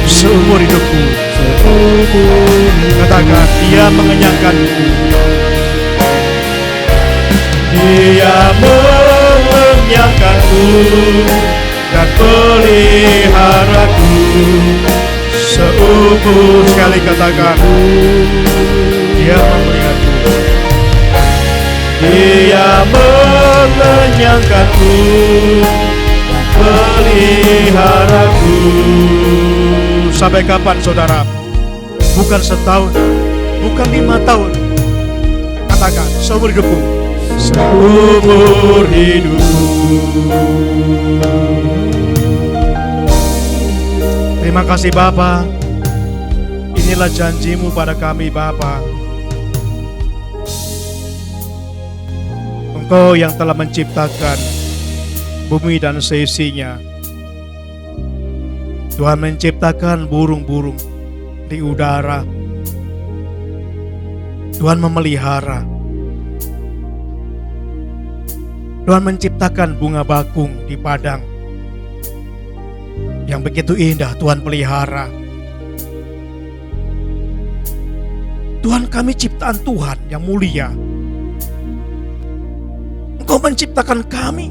seumur hidupku. Katakan, Dia mengenyangkanku, Dia mengenyangkanku dan peliharaku seumur. Sekali katakan, Dia memeliharaku, Dia mengenyangkanku, peliharaku. Sampai kapan saudara? Bukan setahun, bukan 5 tahun. Katakan, seumur hidupku. Seumur hidupku. Terima kasih Bapa. Inilah janji-Mu pada kami Bapa. Engkau yang telah menciptakan bumi dan seisinya. Tuhan menciptakan burung-burung di udara. Tuhan memelihara. Tuhan menciptakan bunga bakung di padang yang begitu indah. Tuhan pelihara. Tuhan, kami ciptaan Tuhan yang mulia. Engkau menciptakan kami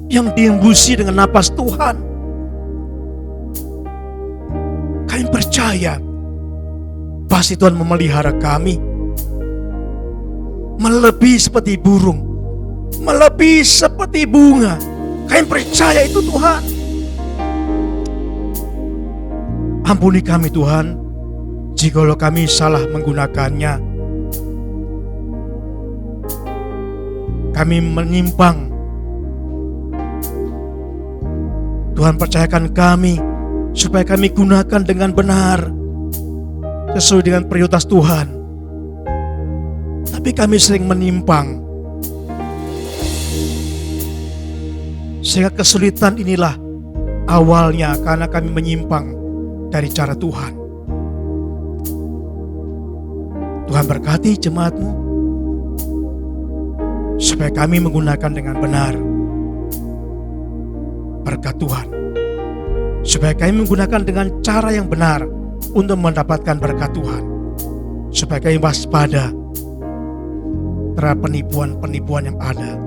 yang diembusi dengan napas Tuhan. Kami percaya pasti Tuhan memelihara kami, melebihi seperti burung, melebihi seperti bunga. Kami percaya itu Tuhan. Ampuni kami Tuhan, jikalau kami salah menggunakannya. Kami menyimpang. Tuhan, percayakan kami supaya kami gunakan dengan benar sesuai dengan prioritas Tuhan. Tapi kami sering menyimpang, sehingga kesulitan inilah awalnya karena kami menyimpang dari cara Tuhan. Tuhan berkati jemaat-Mu. supaya kami menggunakan dengan benar berkat Tuhan, supaya kami menggunakan dengan cara yang benar untuk mendapatkan berkat Tuhan, supaya kami waspada terhadap penipuan-penipuan yang ada.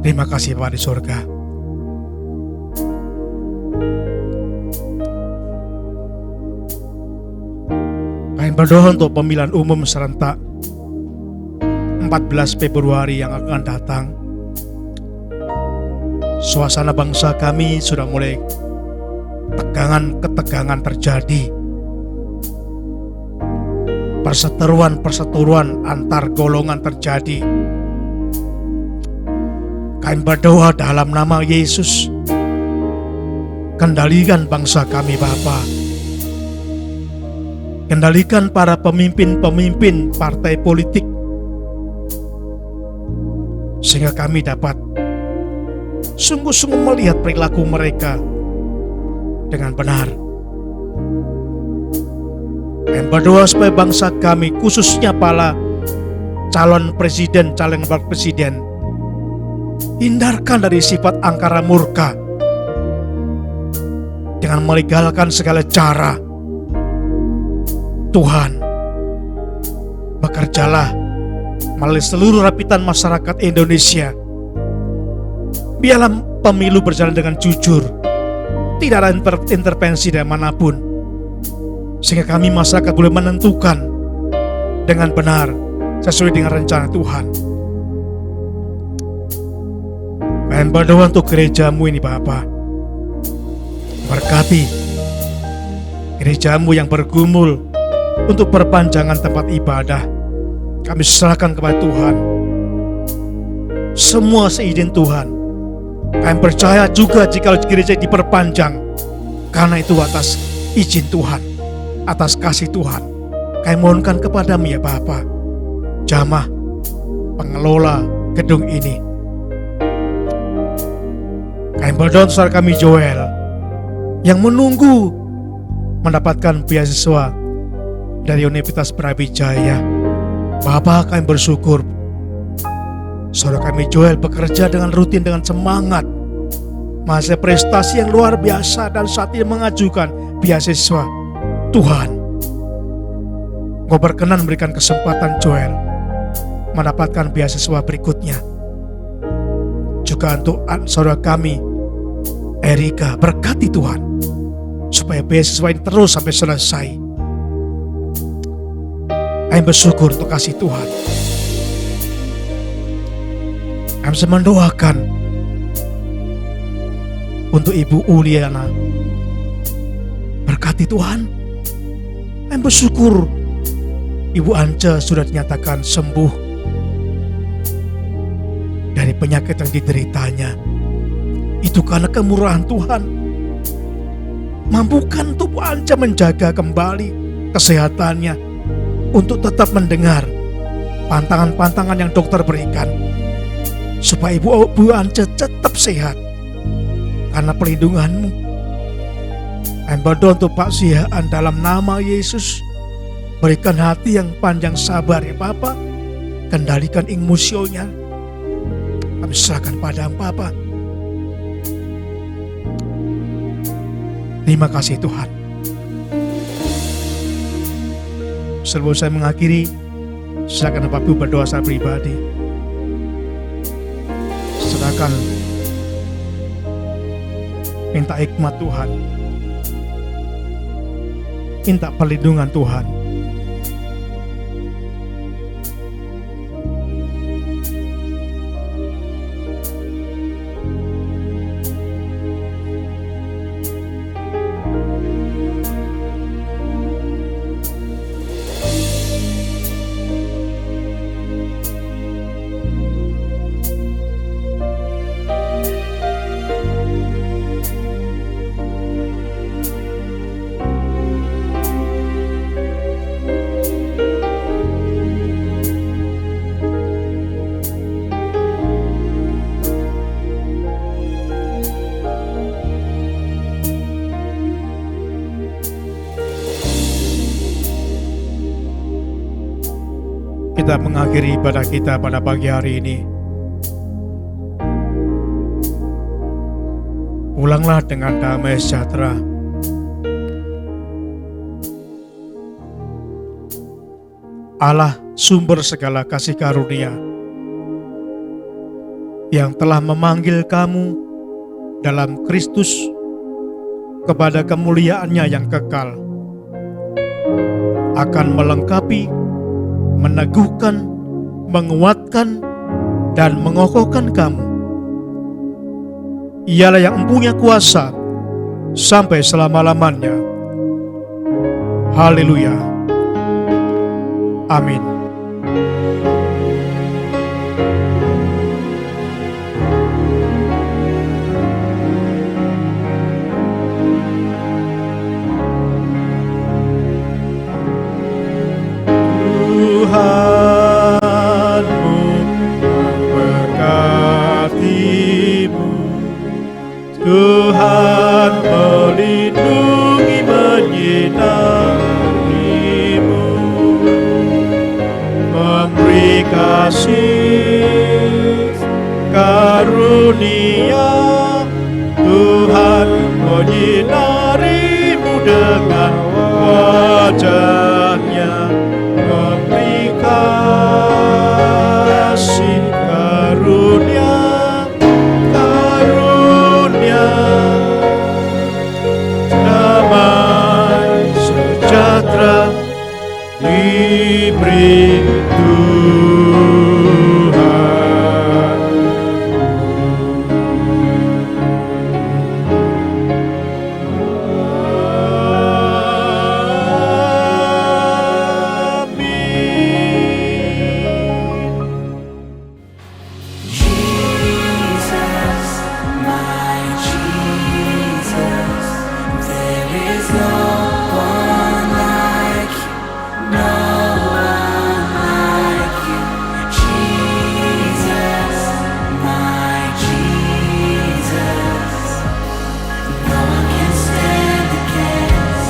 Terima kasih Bapa di surga. Kami berdoa untuk pemilihan umum serentak 14 Februari yang akan datang. Suasana bangsa kami sudah mulai ketegangan terjadi. Perseteruan antar golongan terjadi. Kami berdoa dalam nama Yesus, kendalikan bangsa kami Bapa. Kendalikan para pemimpin partai politik, sehingga kami dapat sungguh-sungguh melihat perilaku mereka dengan benar. Kami berdoa supaya bangsa kami, khususnya para calon presiden, calon wakil presiden, hindarkan dari sifat angkara murka dengan melegalkan segala cara. Tuhan, bekerjalah melalui seluruh lapisan masyarakat Indonesia. Biarlah pemilu berjalan dengan jujur, tidak ada intervensi dari manapun, sehingga kami masyarakat boleh menentukan dengan benar sesuai dengan rencana Tuhan. Kami berdoa untuk gerejamu ini Bapa. Berkati gerejamu yang bergumul untuk perpanjangan tempat ibadah. Kami serahkan kepada Tuhan. Semua seizin Tuhan. Kami percaya juga jika gereja diperpanjang, karena itu atas izin Tuhan, atas kasih Tuhan. Kami mohonkan kepadamu ya Bapa, jamah pengelola gedung ini. Kami berdoa untuk saudara kami Joel yang menunggu mendapatkan beasiswa dari Universitas Brawijaya. Bapa, kami bersyukur saudara kami Joel bekerja dengan rutin, dengan semangat, masih prestasi yang luar biasa, dan saat ini mengajukan beasiswa. Tuhan, Engkau berkenan memberikan kesempatan Joel mendapatkan beasiswa berikutnya. Juga untuk saudara kami Erika, berkati Tuhan supaya beasiswa ini terus sampai selesai. Kami bersyukur untuk kasih Tuhan. Kami mendoakan untuk Ibu Uliana, berkati Tuhan. Kami bersyukur Ibu Ance sudah dinyatakan sembuh dari penyakit yang dideritanya. Itu karena kemurahan Tuhan. Mampukan tubuh Ance menjaga kembali kesehatannya, untuk tetap mendengar pantangan-pantangan yang dokter berikan, supaya Ibu Ance tetap sehat karena perlindungan-Mu. Kami berdoa untuk Pak Sihaan dalam nama Yesus. Berikan hati yang panjang sabar ya Bapa. Kendalikan emosinya. Kami serahkan padamu Bapa. Terima kasih Tuhan. Sebelum saya mengakhiri, silakan Bapak Ibu berdoa secara pribadi. Silakan minta hikmat Tuhan, minta perlindungan Tuhan. kita mengakhiri ibadah kita pada pagi hari ini, pulanglah dengan damai sejahtera. Allah sumber segala kasih karunia yang telah memanggil kamu dalam Kristus kepada kemuliaannya yang kekal, akan melengkapi, meneguhkan, menguatkan, dan mengokohkan kamu. Ialah yang mempunyai kuasa sampai selama-lamanya. Haleluya. Amin. Tuhanmu memberkatimu, Tuhan melindungi menyinarimu, memberi kasih karunia. Tuhan menyinarimu dengan wajahnya, memberi kasih karunia, karunia, damai sejahtera diberi Tuhan. Jesus, my Jesus, there is no one like you, no one like you. Jesus, my Jesus, no one can stand against.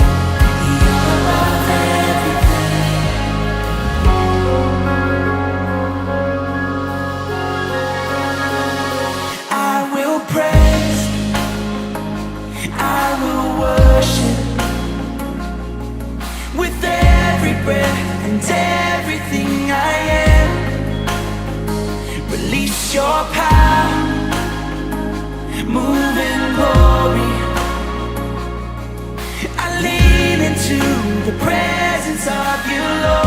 You're above everything. I will praise, I will worship with every breath and everything I am. Release your power, move in glory. I lean into the presence of you, Lord.